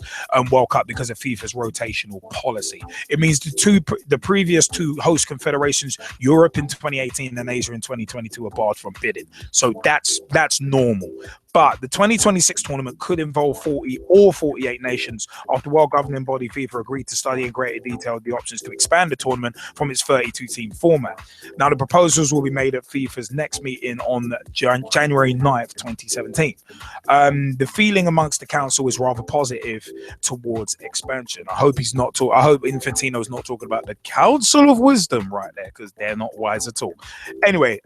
World Cup because of FIFA's rotational policy. It means the previous two host confederations, Europe in 2018 and Asia in 2022, are barred from bidding. So that's normal. But the 2026 tournament could involve 40 or 48 nations after world governing body FIFA agreed to study in greater detail the options to expand the tournament from its 32-team format. Now, the proposals will be made at FIFA's next meeting on January 9th, 2017. The feeling amongst the council is rather positive towards expansion. I hope Infantino's not talking about the Council of Wisdom right there, because they're not wise at all. Anyway,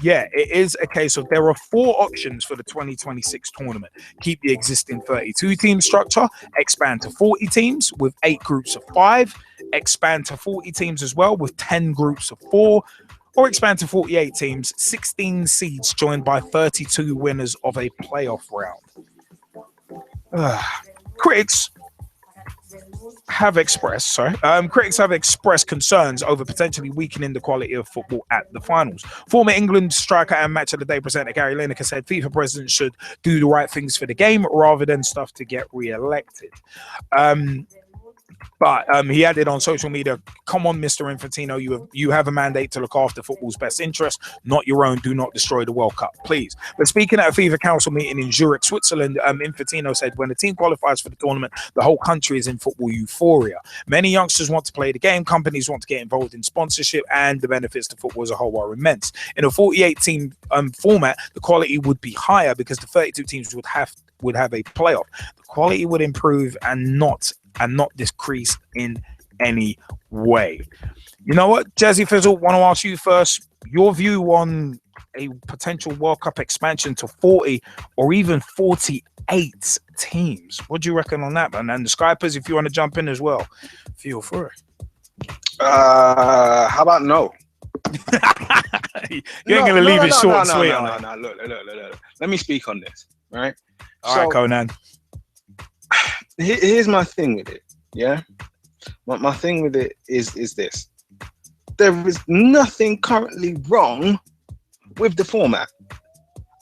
yeah, it is a case of there are 4 options for the 2026 tournament. Keep the existing 32-team structure, expand to 40 teams with 8 groups of 5, expand to 40 teams as well with 10 groups of 4, or expand to 48 teams, 16 seeds joined by 32 winners of a playoff round. Critics have expressed concerns over potentially weakening the quality of football at the finals. Former England striker and Match of the Day presenter Gary Lineker said FIFA presidents should do the right things for the game rather than stuff to get re-elected. But he added on social media, "Come on, Mr. Infantino, you have a mandate to look after football's best interest, not your own. Do not destroy the World Cup, please." But speaking at a FIFA Council meeting in Zurich, Switzerland, Infantino said, "When a team qualifies for the tournament, the whole country is in football euphoria. Many youngsters want to play the game, companies want to get involved in sponsorship, and the benefits to football as a whole are immense. In a 48-team format, the quality would be higher because the 32 teams would have a playoff. The quality would improve and not decrease in any way." You know what, Jazzy Fizzle, want to ask you first your view on a potential World Cup expansion to 40 or even 48 teams. What do you reckon on that, man? And the Skypers, if you want to jump in as well, feel free. How about no? You ain't gonna leave it short and sweet. No. Look. Let me speak on this, right? All right, Conan. Here's my thing with it. Yeah, my thing with it is this: there is nothing currently wrong with the format,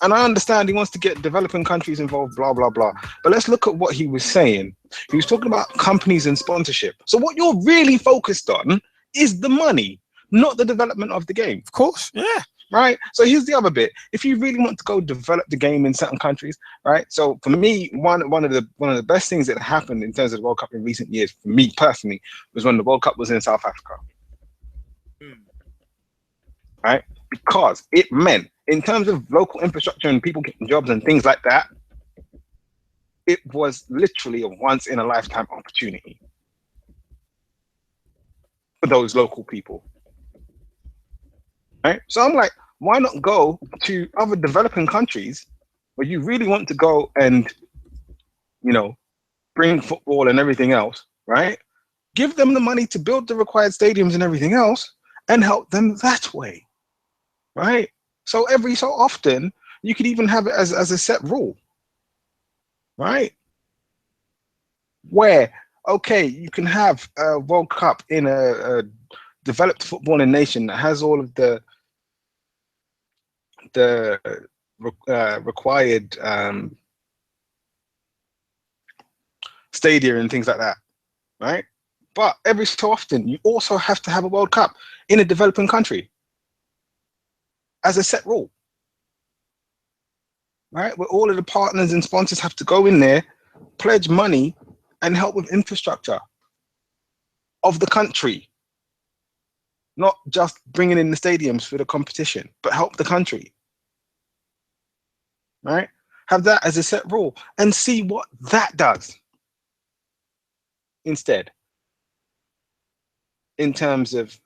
and I understand he wants to get developing countries involved, blah blah blah. But let's look at what he was saying. He was talking about companies and sponsorship. So what you're really focused on is the money, not the development of the game. Of course, yeah. Right. So here's the other bit. If you really want to go develop the game in certain countries, right? So for me, one of the best things that happened in terms of the World Cup in recent years, for me personally, was when the World Cup was in South Africa. Right? Because it meant in terms of local infrastructure and people getting jobs and things like that, it was literally a once in a lifetime opportunity for those local people. Right? So I'm like, why not go to other developing countries where you really want to go and, bring football and everything else, right? Give them the money to build the required stadiums and everything else and help them that way, right? So every so often, you could even have it as a set rule, right? Where, okay, you can have a World Cup in a developed footballing nation that has all of the required stadia and things like that, right? But every so often, you also have to have a World Cup in a developing country as a set rule, right? Where all of the partners and sponsors have to go in there, pledge money, and help with infrastructure of the country. Not just bringing in the stadiums for the competition, but help the country, right? Have that as a set rule and see what that does instead, in terms of,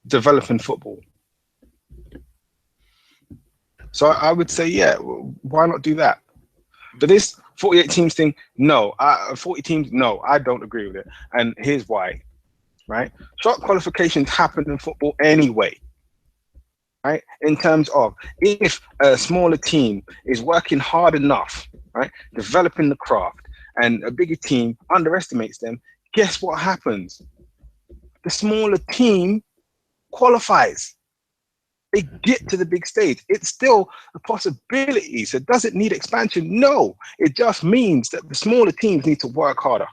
developing football. So I would say, yeah, why not do that? But this 48 teams thing, no. 40 teams, no, I don't agree with it. And here's why, right? Short qualifications happen in football anyway, right? In terms of, if a smaller team is working hard enough, right, developing the craft, and a bigger team underestimates them, guess what happens? The smaller team qualifies. They get to the big stage. It's still a possibility. So does it need expansion? No. It just means that the smaller teams need to work harder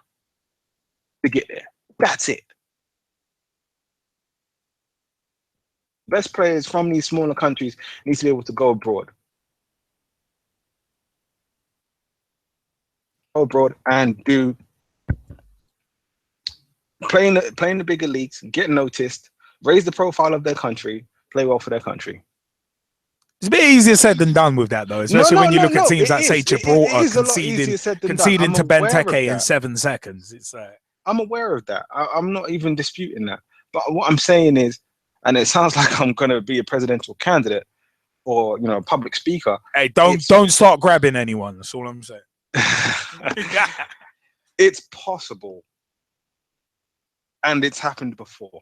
to get there. That's it. Best players from these smaller countries need to be able to go abroad. Go abroad and do playing the bigger leagues, get noticed, raise the profile of their country, play well for their country. It's a bit easier said than done with that, though, especially when you look at teams like, say, Gibraltar conceding to Benteke in 7 seconds. It's I'm aware of that. I'm not even disputing that. But what I'm saying is, and it sounds like I'm going to be a presidential candidate or, a public speaker. Hey, don't start grabbing anyone. That's all I'm saying. It's possible. And it's happened before.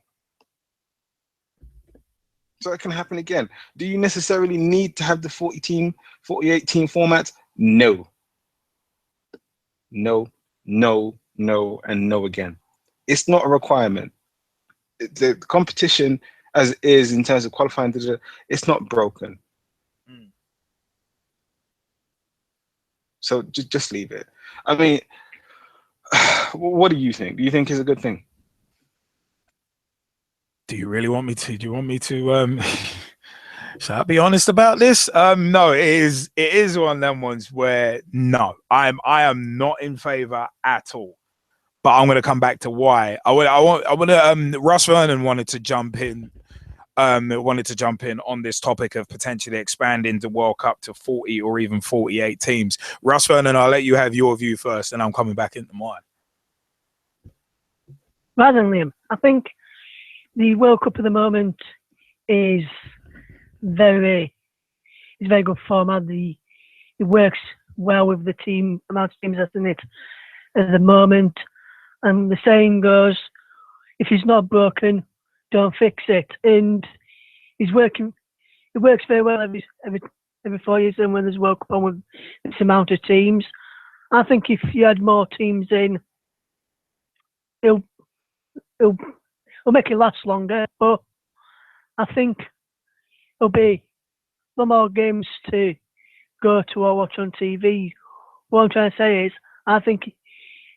So it can happen again. Do you necessarily need to have the 48 team formats? No. No, no, no, and no again. It's not a requirement. The competition, as it is in terms of qualifying, it's not broken. So just leave it. I mean, what do you think? Do you think it's a good thing? Do you really want me to? Do you want me to? Shall I be honest about this? No, it is one of them ones where no, I am not in favor at all. But I'm going to come back to why. Russ Vernon wanted to jump in. On this topic of potentially expanding the World Cup to 40 or even 48 teams. Russ Vernon, I'll let you have your view first, and I'm coming back into mine. Rather than Liam, I think the World Cup at the moment is very good format. It works well with the amount of teams that's in it at the moment. And the saying goes, if it's not broken, don't fix it. And it works very well every 4 years, and when there's World Cup on with this amount of teams. I think if you had more teams in, it'll make it last longer, but I think there'll be a lot more games to go to or watch on TV. What I'm trying to say is, I think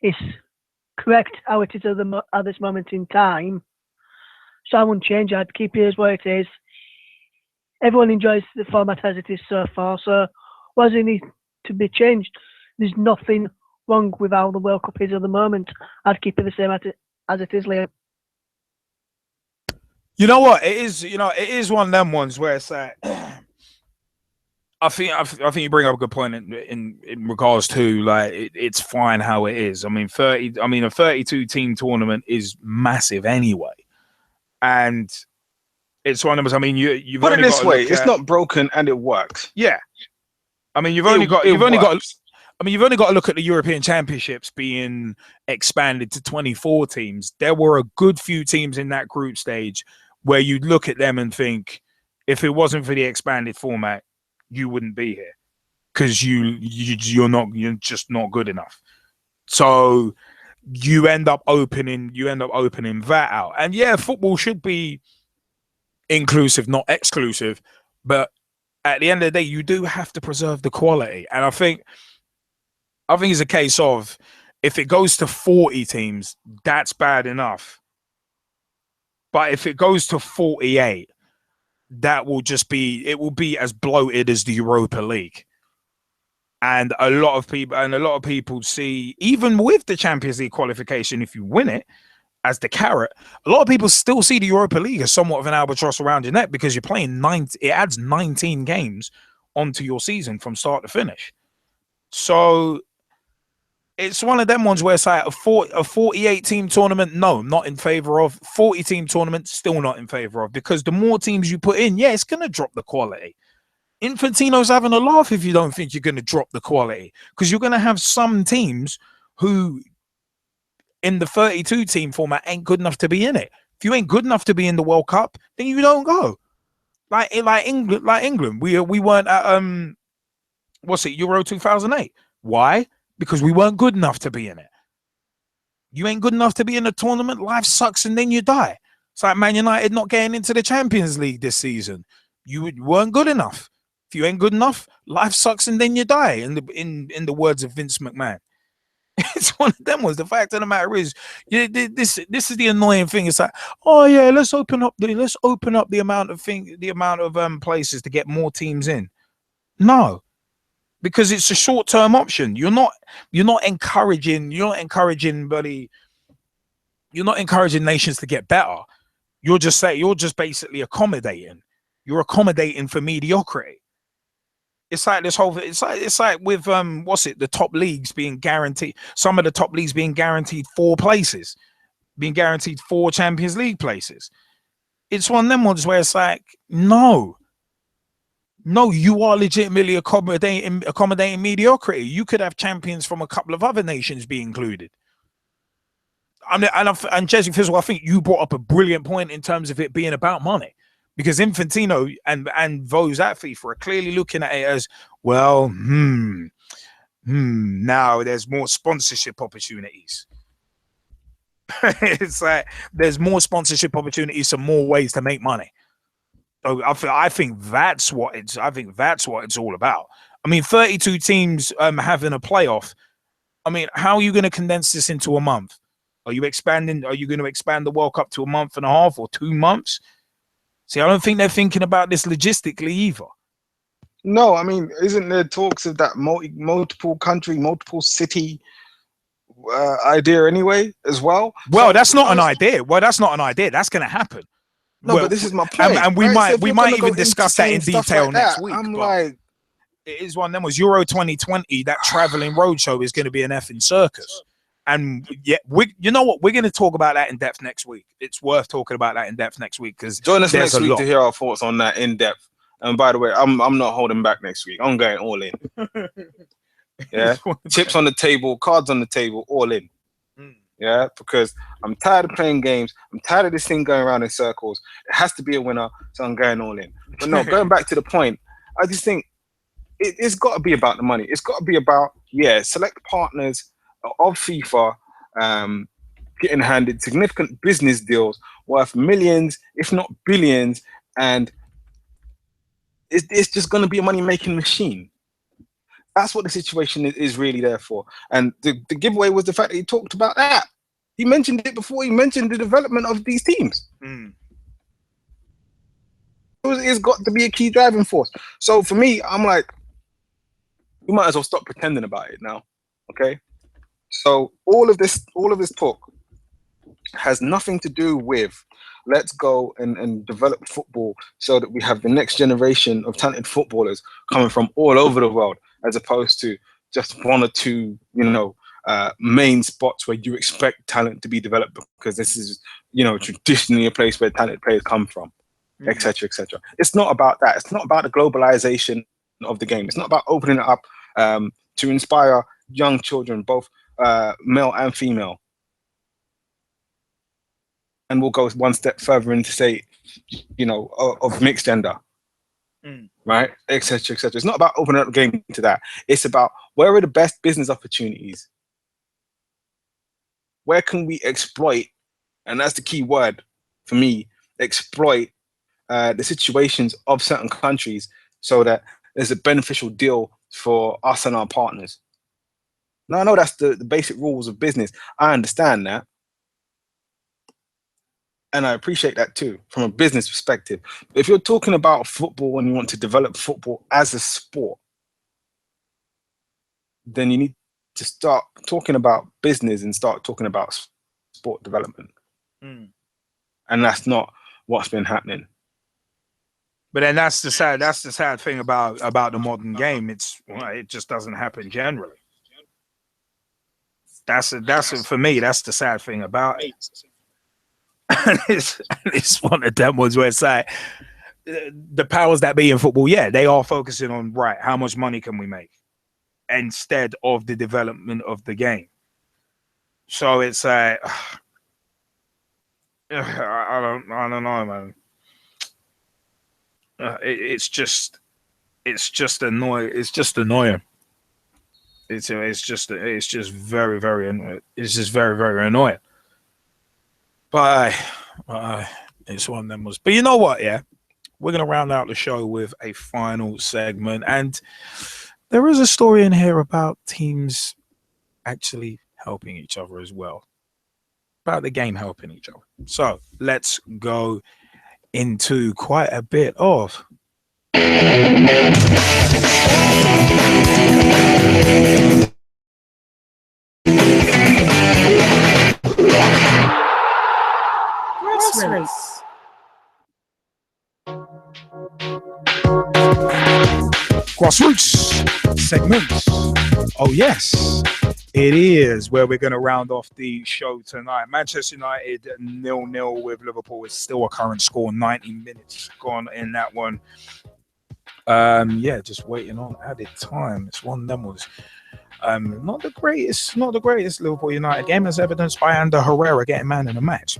it's correct how it is at this moment in time. So I wouldn't change it. I'd keep it as what it is. Everyone enjoys the format as it is so far. So what does it need to be changed? There's nothing wrong with how the World Cup is at the moment. I'd keep it the same as it is, Liam. You know what? It is. You know, it is one of them ones where it's like. I think you bring up a good point in regards to like it's fine how it is. I mean, a 32 team tournament is massive anyway, and it's one of those. I mean, you've put it only this got way: it's not broken and it works. Yeah, I mean, you've only got to look at the European Championships being expanded to 24 teams. There were a good few teams in that group stage where you'd look at them and think, if it wasn't for the expanded format, you wouldn't be here because you're just not good enough. So you end up opening that out. And yeah, football should be inclusive, not exclusive. But at the end of the day, you do have to preserve the quality. And I think it's a case of if it goes to 40 teams, that's bad enough. But if it goes to 48, that will just be, it will be as bloated as the Europa League. And a lot of people see, even with the Champions League qualification, if you win it as the carrot, a lot of people still see the Europa League as somewhat of an albatross around your neck because you're playing it adds 19 games onto your season from start to finish. So it's one of them ones where it's like a 48 team tournament, no, not in favor of. 40 team tournament, still not in favor of, because the more teams you put in, yeah, it's going to drop the quality. Infantino's having a laugh if you don't think you're going to drop the quality, because you're going to have some teams who in the 32 team format ain't good enough to be in it. If you ain't good enough to be in the World Cup, then you don't go. Like England, we weren't at Euro 2008. Why? Because we weren't good enough to be in it. You ain't good enough to be in a tournament, life sucks and then you die. It's like Man United not getting into the Champions League this season. You weren't good enough. If you ain't good enough, life sucks and then you die, in the words of Vince McMahon. It's one of them ones. The fact of the matter is, this is the annoying thing. It's like, oh yeah, let's open up the amount of places to get more teams in. No. Because it's a short-term option. You're not encouraging nations to get better. You're just basically accommodating. You're accommodating for mediocrity. It's like this whole. It's like with the top leagues being guaranteed. Some of the top leagues being guaranteed 4 places, being guaranteed 4 Champions League places. It's one of them ones where it's like, no, you are legitimately accommodating mediocrity. You could have champions from a couple of other nations be included. And Jesse Fizzle, I think you brought up a brilliant point in terms of it being about money, because Infantino and those at FIFA are clearly looking at it as, well, now there's more sponsorship opportunities. It's like there's more sponsorship opportunities, some more ways to make money. So I think that's what it's all about. I mean, 32 teams having a playoff. I mean, how are you going to condense this into a month? Are you going to expand the World Cup to a month and a half or 2 months? See, I don't think they're thinking about this logistically either. No, I mean, isn't there talks of that multiple country, multiple city idea anyway as well? Well, that's not an idea. That's going to happen. No, but this is my point. And we might even discuss that in detail next week. I'm like, it is one of them. Was Euro 2020, that traveling roadshow is going to be an effing circus. And yeah, you know what? We're going to talk about that in depth next week. It's worth talking about that in depth next week, because join us next week to hear our thoughts on that in depth. And by the way, I'm not holding back next week. I'm going all in. Yeah, chips on the table, cards on the table, all in. Yeah, because I'm tired of playing games. I'm tired of this thing going around in circles. It has to be a winner, so I'm going all in. But no, going back to the point, I just think it's got to be about the money. It's got to be about, select partners of FIFA getting handed significant business deals worth millions, if not billions, and it's just going to be a money-making machine. That's what the situation is really there for. And the giveaway was the fact that he talked about that. He mentioned it before he mentioned the development of these teams. It's got to be a key driving force. So for me, I'm like, we might as well stop pretending about it now. Okay? So all of this talk has nothing to do with let's go and develop football so that we have the next generation of talented footballers coming from all over the world, as opposed to just one or two, main spots where you expect talent to be developed, because this is, traditionally a place where talented players come from, etc., etc. It's not about that. It's not about the globalization of the game. It's not about opening it up to inspire young children, both male and female. And we'll go one step further into say, of mixed gender, right, etc., etc. It's not about opening up the game to that. It's about where are the best business opportunities? Where can we exploit? And that's the key word for me, exploit the situations of certain countries so that there's a beneficial deal for us and our partners. Now, I know that's the basic rules of business. I understand that. And I appreciate that too, from a business perspective. But if you're talking about football and you want to develop football as a sport, then you need to start talking about business and start talking about sport development. And that's not what's been happening. But then that's the sad thing about the modern game. It just doesn't happen generally. That's for me, that's the sad thing about it. It's one of them ones where it's like the powers that be in football, they are focusing on, right, how much money can we make instead of the development of the game. So it's like I don't know, man. It's just annoying. It's just annoying. It's just very, very annoying. It's just very, very annoying. But it's one of them was. But you know what? Yeah, we're gonna round out the show with a final segment, and there is a story in here about teams actually helping each other as well, about the game helping each other. So let's go into quite a bit of Grassroots segments. Oh yes, it is where we're going to round off the show tonight. Manchester United 0-0 with Liverpool. It's still a current score. 90 minutes gone in that one. Just waiting on added time. It's one of them was not the greatest Liverpool United game, as evidenced by Ander Herrera getting man in the match.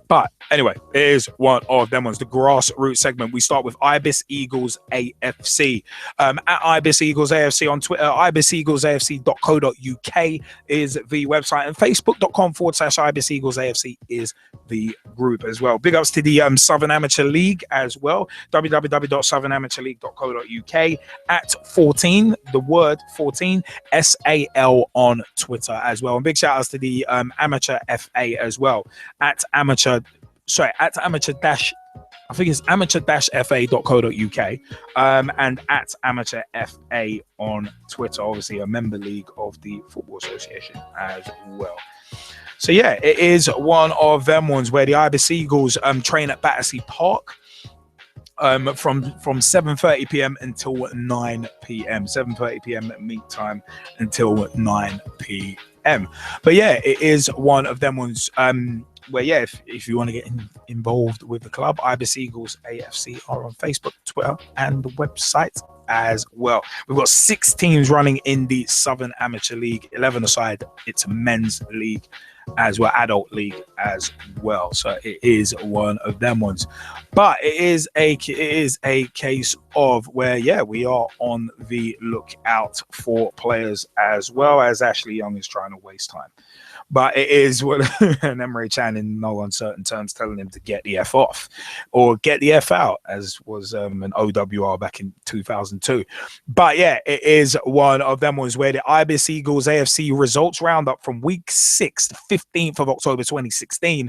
But anyway, it is one of them ones, the grassroots segment. We start with Ibis Eagles AFC. At Ibis Eagles AFC on Twitter, ibiseaglesafc.co.uk is the website, and facebook.com/Ibis Eagles AFC is the group as well. Big ups to the Southern Amateur League as well, www.southernamateurleague.co.uk, at 14, the word 14, SAL on Twitter as well. And big shout outs to the Amateur FA as well, at amateur-fa.co.uk, and at Amateur FA on Twitter, obviously a member league of the Football Association as well. So yeah, it is one of them ones where the Ibis Eagles train at Battersea Park from 7:30 p.m. until 9 p.m. 7:30 p.m. meet time until 9 p.m. But yeah, it is one of them ones where, if you want to get involved with the club, Ibis Eagles AFC are on Facebook, Twitter, and the website as well. We've got 6 teams running in the Southern Amateur League, 11 aside. It's a men's league as well, adult league as well. So it is one of them ones. But it is a case of where, we are on the lookout for players as well, as Ashley Young is trying to waste time. But it is what an Emre Can in no uncertain terms telling him to get the F off or get the F out, as was an OWR back in 2002. But yeah, it is one of them ones where the Ibis Eagles AFC results roundup from week 6, the 15th of October 2016,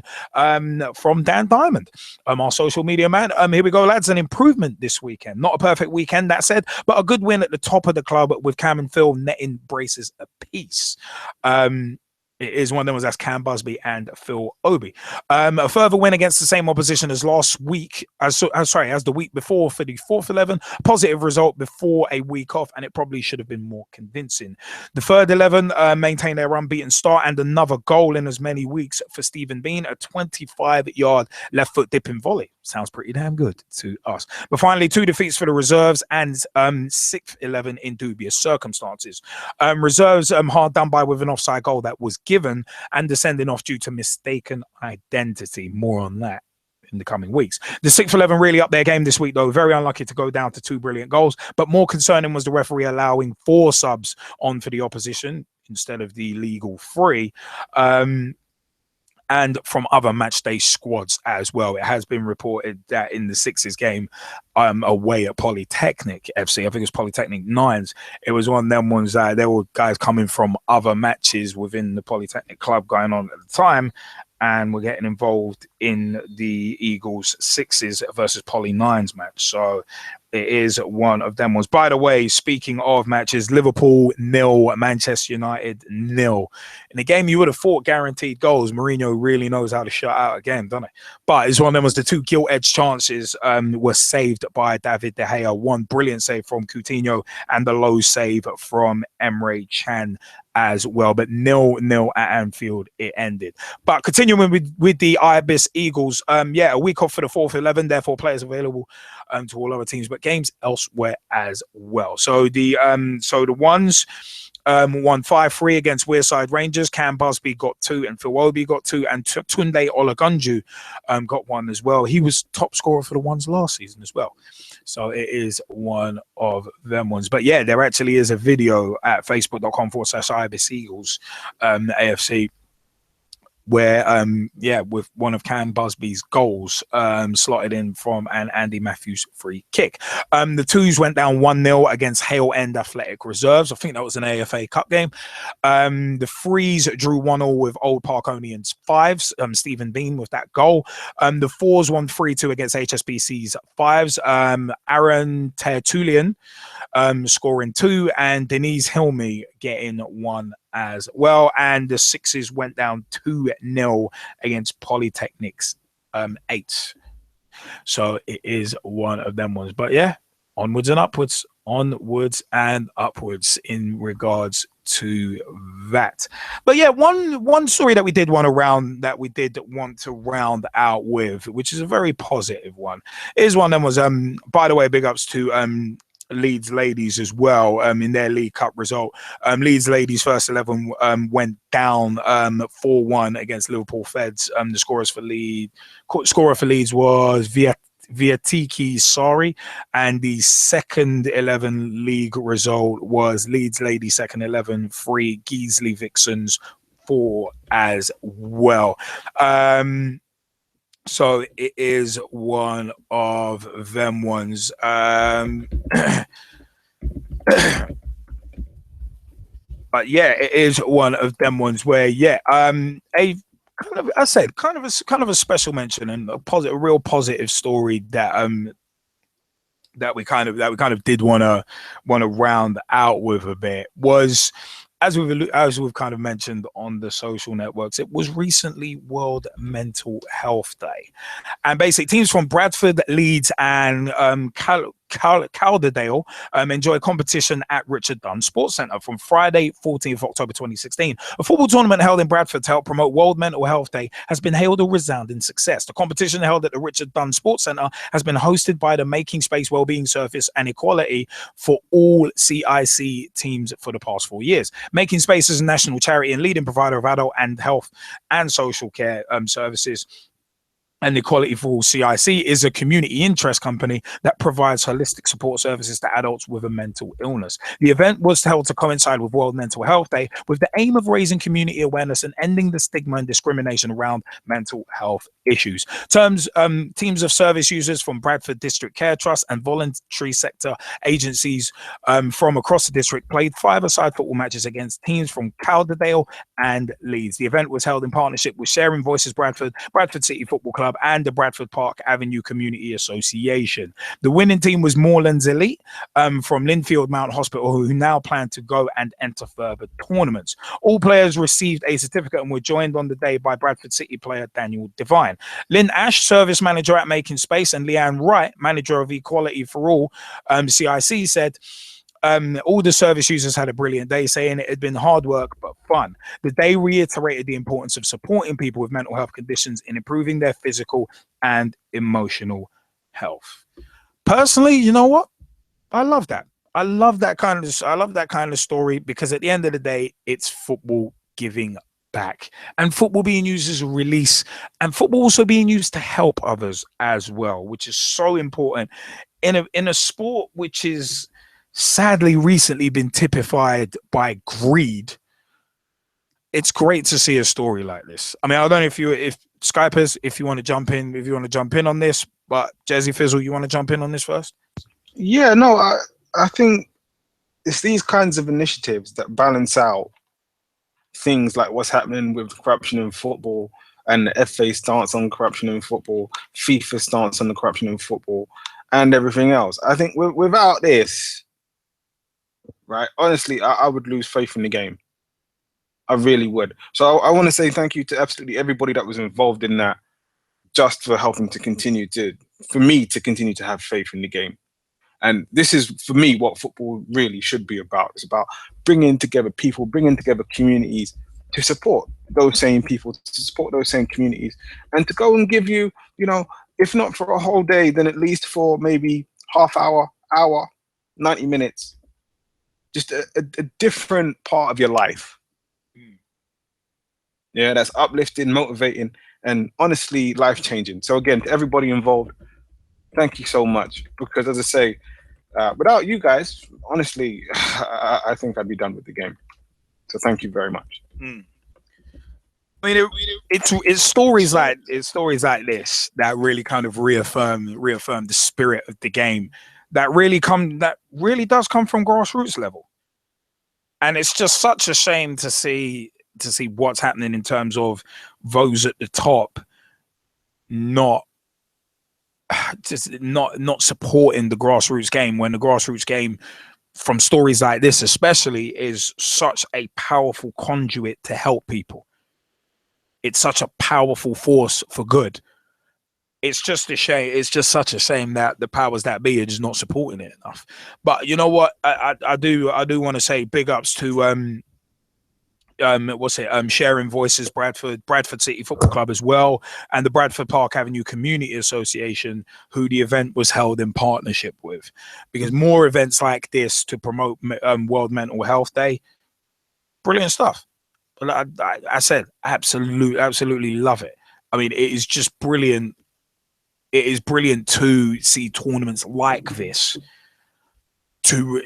from Dan Diamond, our social media man. Here we go, lads. An improvement this weekend. Not a perfect weekend, that said, but a good win at the top of the club with Cam and Phil netting braces apiece. It is one of them was that's Cam Busby and Phil Obi. A further win against the same opposition as last week, as the week before for the 4th 11. Positive result before a week off, and it probably should have been more convincing. The third 11 maintained their unbeaten start and another goal in as many weeks for Stephen Bean, a 25-yard left foot dipping volley. Sounds pretty damn good to us. But finally, 2 defeats for the reserves and 6th 11 in dubious circumstances. Reserves hard done by with an offside goal that was given and descending off due to mistaken identity. More on that in the coming weeks. The 6th 11 really up their game this week, though. Very unlucky to go down to 2 brilliant goals, but more concerning was the referee allowing 4 subs on for the opposition instead of the legal 3. And from other match day squads as well. It has been reported that in the Sixes game away at Polytechnic FC, I think it was Polytechnic Nines, it was one of them ones that there were guys coming from other matches within the Polytechnic club going on at the time, and we're getting involved in the Eagles Sixes versus Poly Nines match. So it is one of them ones. By the way, speaking of matches, Liverpool 0, Manchester United 0. In a game you would have thought guaranteed goals, Mourinho really knows how to shut out a game, doesn't he? But it's one of them was the 2 gilt-edged chances were saved by David De Gea. One brilliant save from Coutinho and the low save from Emre Can as well. But 0-0 at Anfield it ended. But continuing with the Ibis Eagles, a week off for the 4th 11, therefore players available to all other teams, but games elsewhere as well. So the ones won 5-3 against Wearside Rangers. Cam Busby got 2 and Phil Obi got 2, and Tunde Olagunju got 1 as well. He was top scorer for the ones last season as well. So it is one of them ones. But yeah, there actually is a video at facebook.com/Ibis Eagles AFC where with one of Cam Busby's goals slotted in from an Andy Matthews free kick. The Twos went down 1-0 against Hale End Athletic Reserves. I think that was an AFA Cup game. The Threes drew 1-1 with Old Parkonians 5s. Stephen Bean with that goal. The Fours won 3-2 against HSBC's 5s. Aaron Tertullian scoring 2, and Denise Hilmy getting 1 as well. And the Sixes went down 2-0 against Polytechnics 8. So it is one of them ones. But yeah, onwards and upwards in regards to that. But yeah, one story that we did want to round out with, which is a very positive one, is one of them was by the way, big ups to Leeds ladies as well in their League Cup result. Leeds ladies first 11 went down 4-1 against Liverpool Feds. The scorer for Leeds was Viatiki Sari, and the second 11 league result was Leeds ladies second 11 3, Geesley Vixens 4 as well. So it is one of them ones. But yeah, it is one of them ones where kind of a special mention and a real positive story that we kind of did want to round out with a bit was, as we've kind of mentioned on the social networks, it was recently World Mental Health Day, and basically teams from Bradford, Leeds, and Calderdale enjoy competition at Richard Dunn Sports Centre from Friday, 14th October 2016. A football tournament held in Bradford to help promote World Mental Health Day has been hailed a resounding success. The competition held at the Richard Dunn Sports Centre has been hosted by the Making Space Wellbeing Service and Equality for all CIC teams for the past 4 years. Making Space is a national charity and leading provider of adult and health and social care services. And Equality for All CIC is a community interest company that provides holistic support services to adults with a mental illness. The event was held to coincide with World Mental Health Day with the aim of raising community awareness and ending the stigma and discrimination around mental health issues. Teams of service users from Bradford District Care Trust and voluntary sector agencies from across the district played 5-a-side football matches against teams from Calderdale and Leeds. The event was held in partnership with Sharing Voices Bradford, Bradford City Football Club, Club and the Bradford Park Avenue Community Association. The winning team was Moorlands Elite from Linfield Mount Hospital, who now plan to go and enter further tournaments. All players received a certificate and were joined on the day by Bradford City player Daniel Devine. Lynn Ash, service manager at Making Space, and Leanne Wright, manager of Equality for All, CIC, said all the service users had a brilliant day, saying it had been hard work but fun. The day reiterated the importance of supporting people with mental health conditions in improving their physical and emotional health. Personally, you know what? I love that. I love that kind of story, because at the end of the day, it's football giving back, and football being used as a release, and football also being used to help others as well, which is so important in a sport which is sadly recently been typified by greed. It's great to see a story like this. I mean, I don't know if Skypers, if you want to jump in on this, but Jazzy Fizzle, you want to jump in on this first? Yeah, no, I think it's these kinds of initiatives that balance out things like what's happening with corruption in football, and the FA stance on corruption in football, FIFA stance on the corruption in football, and everything else. I think without this, right, honestly, I would lose faith in the game. I really would. So I want to say thank you to absolutely everybody that was involved in that, just for helping for me to continue to have faith in the game. And this is, for me, what football really should be about. It's about bringing together people, bringing together communities to support those same people, to support those same communities, and to go and give you, if not for a whole day, then at least for maybe half hour, 90 minutes, just a different part of your life. Yeah, that's uplifting, motivating, and honestly life-changing. So again, to everybody involved, thank you so much, because as I say, without you guys, honestly, I think I'd be done with the game. So thank you very much. I mean, it's stories like this that really kind of reaffirm the spirit of the game, that really does come from grassroots level. And it's just such a shame to see what's happening in terms of those at the top not supporting the grassroots game, when the grassroots game, from stories like this especially, is such a powerful conduit to help people. It's such a powerful force for good. It's just a shame. It's just such a shame that the powers that be are just not supporting it enough. But you know what? I do want to say big ups to Sharing Voices Bradford City Football Club as well, and the Bradford Park Avenue Community Association, who the event was held in partnership with, because more events like this to promote World Mental Health Day, brilliant stuff. I said absolutely love it. I mean, it is just brilliant. It is brilliant to see tournaments like this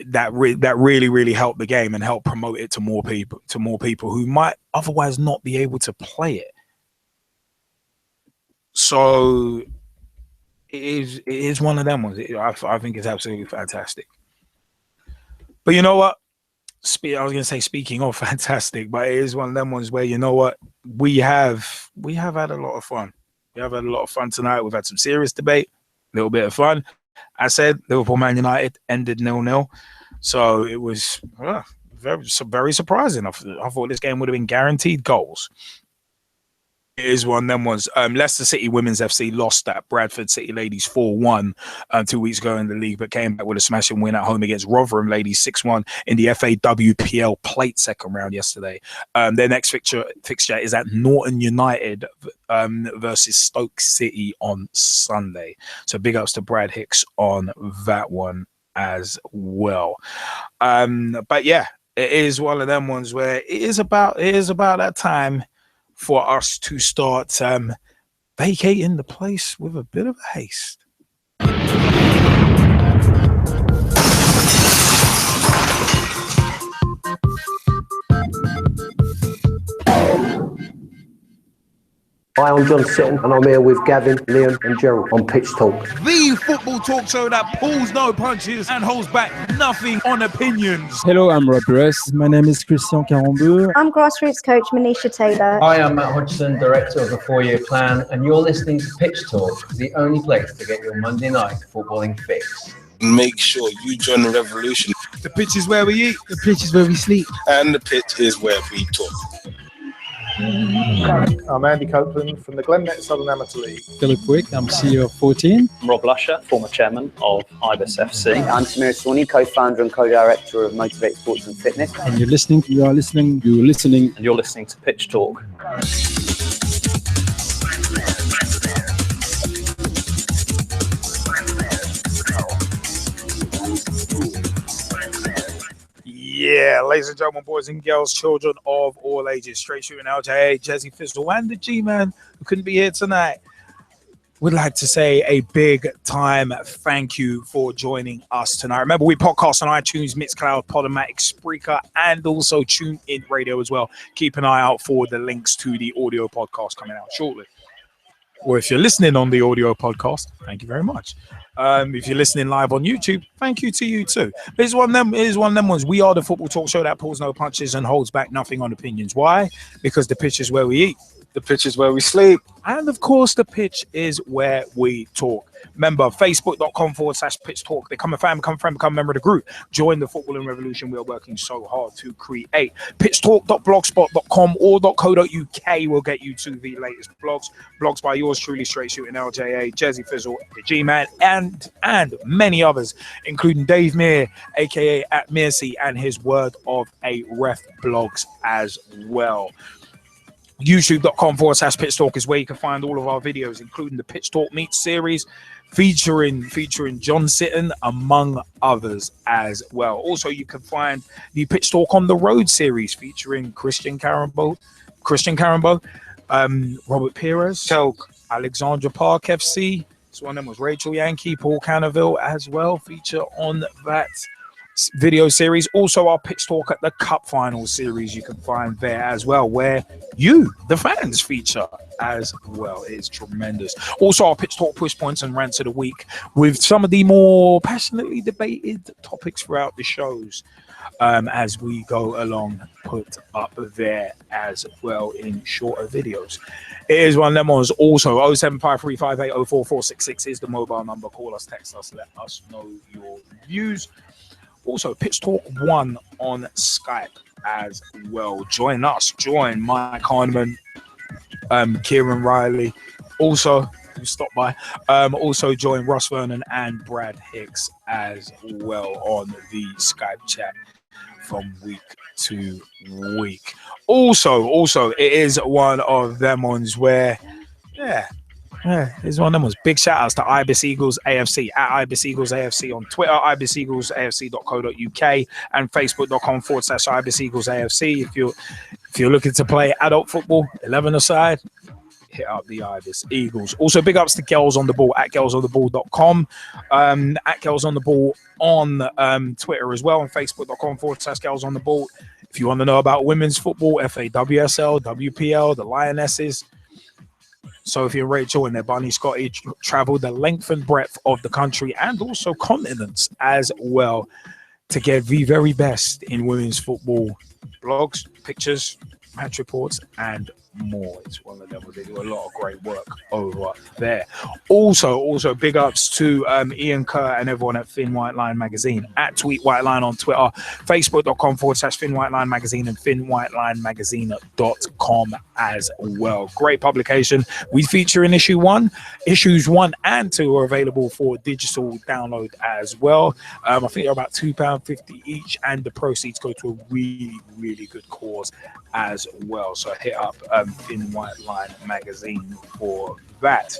that really help the game and help promote it to more people who might otherwise not be able to play it. So it is one of them ones. I think it's absolutely fantastic. But you know what? I was going to say, speaking of fantastic, but it is one of them ones where, you know what, we have had a lot of fun. We have had a lot of fun tonight. We've had some serious debate, a little bit of fun. I said Liverpool Man United ended 0-0, so it was very surprising. I thought this game would have been guaranteed goals. It is one of them ones. Leicester City Women's FC lost at Bradford City Ladies 4-1 2 weeks ago in the league, but came back with a smashing win at home against Rotherham Ladies 6-1 in the FA WPL Plate second round yesterday. Their next fixture is at Norton United versus Stoke City on Sunday. So big ups to Brad Hicks on that one as well. But yeah, it is one of them ones where it is about that time for us to start vacating the place with a bit of haste. Hi, I'm John Sitton, and I'm here with Gavin, Liam, and Gerald on Pitch Talk. The football talk show that pulls no punches and holds back nothing on opinions. Hello, I'm Rob Bress. My name is Christian Carambeu. I'm grassroots coach Manisha Taylor. Hi, I'm Matt Hodgson, director of the 4-year plan, and you're listening to Pitch Talk, the only place to get your Monday night footballing fix. Make sure you join the revolution. The pitch is where we eat. The pitch is where we sleep. And the pitch is where we talk. I'm Andy Copeland from the Glemnet Southern Amateur League. Philip Wick, I'm CEO of 14. I'm Rob Lusher, former chairman of Ibis FC. I'm Samir Sawhney, co-founder and co-director of Motivate Sports and Fitness. And you're listening to Pitch Talk. Yeah, ladies and gentlemen, boys and girls, children of all ages, straight shooting LJA, Jezzy Fizzle, and the G-Man who couldn't be here tonight. Would like to say a big time thank you for joining us tonight. Remember, we podcast on iTunes, Mixcloud, Podomatic, Spreaker, and also TuneIn Radio as well. Keep an eye out for the links to the audio podcast coming out shortly. Or if you're listening on the audio podcast, thank you very much. If you're listening live on YouTube, thank you to you too. It is one of them ones. We are the football talk show that pulls no punches and holds back nothing on opinions. Why? Because the pitch is where we eat. The pitch is where we sleep. And of course, the pitch is where we talk. Remember, facebook.com/pitch talk. Become a fan, become a friend, become a member of the group. Join the footballing revolution we are working so hard to create. Pitchtalk.blogspot.com or .co.uk will get you to the latest blogs by yours truly, Straight Shooting LJA, Jezzy Fizzle, the G-Man, and many others, including Dave Meir, aka at Mercy, and his Word of a Ref blogs as well. YouTube.com/Pitch Talk is where you can find all of our videos, including the Pitch Talk Meets series, featuring John Sitton, among others as well. Also, you can find the Pitch Talk on the Road series featuring Christian Carambo, Robert Perez, Alexandra Park FC. So one of them was Rachel Yankee, Paul Canaville as well, feature on that video series. Also our Pitch Talk at the Cup Final series you can find there as well, where you, the fans, feature as well. It's tremendous. Also our Pitch Talk push points and rants of the week with some of the more passionately debated topics throughout the shows as we go along, put up there as well in shorter videos. It is one of them ones. Also 07535804466 is the mobile number. Call us, text us, let us know your views. Also, Pitch Talk 1 on Skype as well. Join us. Join Mike Heineman, Kieran Riley. Also, who stopped by. Also, join Russ Vernon and Brad Hicks as well on the Skype chat from week to week. Also, it is one of them ones where, it's one of them ones. Big shout outs to Ibis Eagles AFC at Ibis Eagles AFC on Twitter, ibiseaglesafc.co.uk, and facebook.com/Ibis Eagles AFC. If you're looking to play adult football, 11 aside, hit up the Ibis Eagles. Also, big ups to Girls on the Ball at girlsontheball.com, at Girls on the Ball on Twitter as well, and facebook.com/Girls on the Ball. If you want to know about women's football, FAWSL, WPL, the Lionesses. Sophie and Rachel and their Bunny Scotty travel the length and breadth of the country and also continents as well to get the very best in women's football blogs, pictures, match reports, and more. It's one of them where they do a lot of great work over there. Also big ups to Ian Kerr and everyone at Thin White Line Magazine at Tweet White Line on Twitter, facebook.com/Thin White Line Magazine, and thinwhitelinemagazine.com as well. Great publication. We feature in issue 1. Issues 1 and 2 are available for digital download as well. I think they're about £2.50 each, and the proceeds go to a really, really good cause as well. So hit up Thin White Line Magazine for that.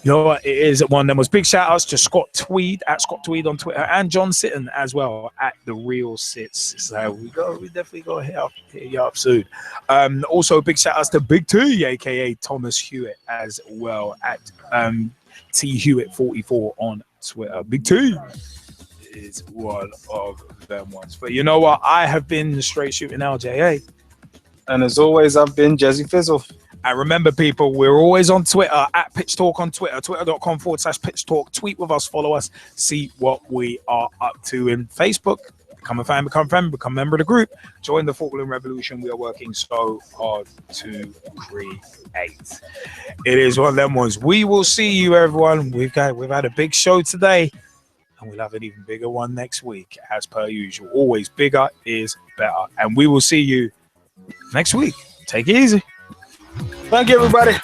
You know what? It is one of them was big shout outs to Scott Tweed at Scott Tweed on Twitter, and John Sitton as well at The Real Sits. So we definitely go hit you up soon. Also big shout outs to Big T, aka Thomas Hewitt, as well at T Hewitt 44 on Twitter. Big T is one of them ones. But you know what? I have been Straight Shooting LJA. And as always, I've been Jezzy Fizzle. And remember, people, we're always on Twitter, at Pitch Talk on Twitter, twitter.com/Pitch Talk. Tweet with us, follow us, see what we are up to in Facebook. Become a fan, become a friend, become a member of the group. Join the footballing revolution we are working so hard to create. It is one of them ones. We will see you, everyone. We've had a big show today, and we'll have an even bigger one next week, as per usual. Always bigger is better. And we will see you next week. Take it easy. Thank you, everybody.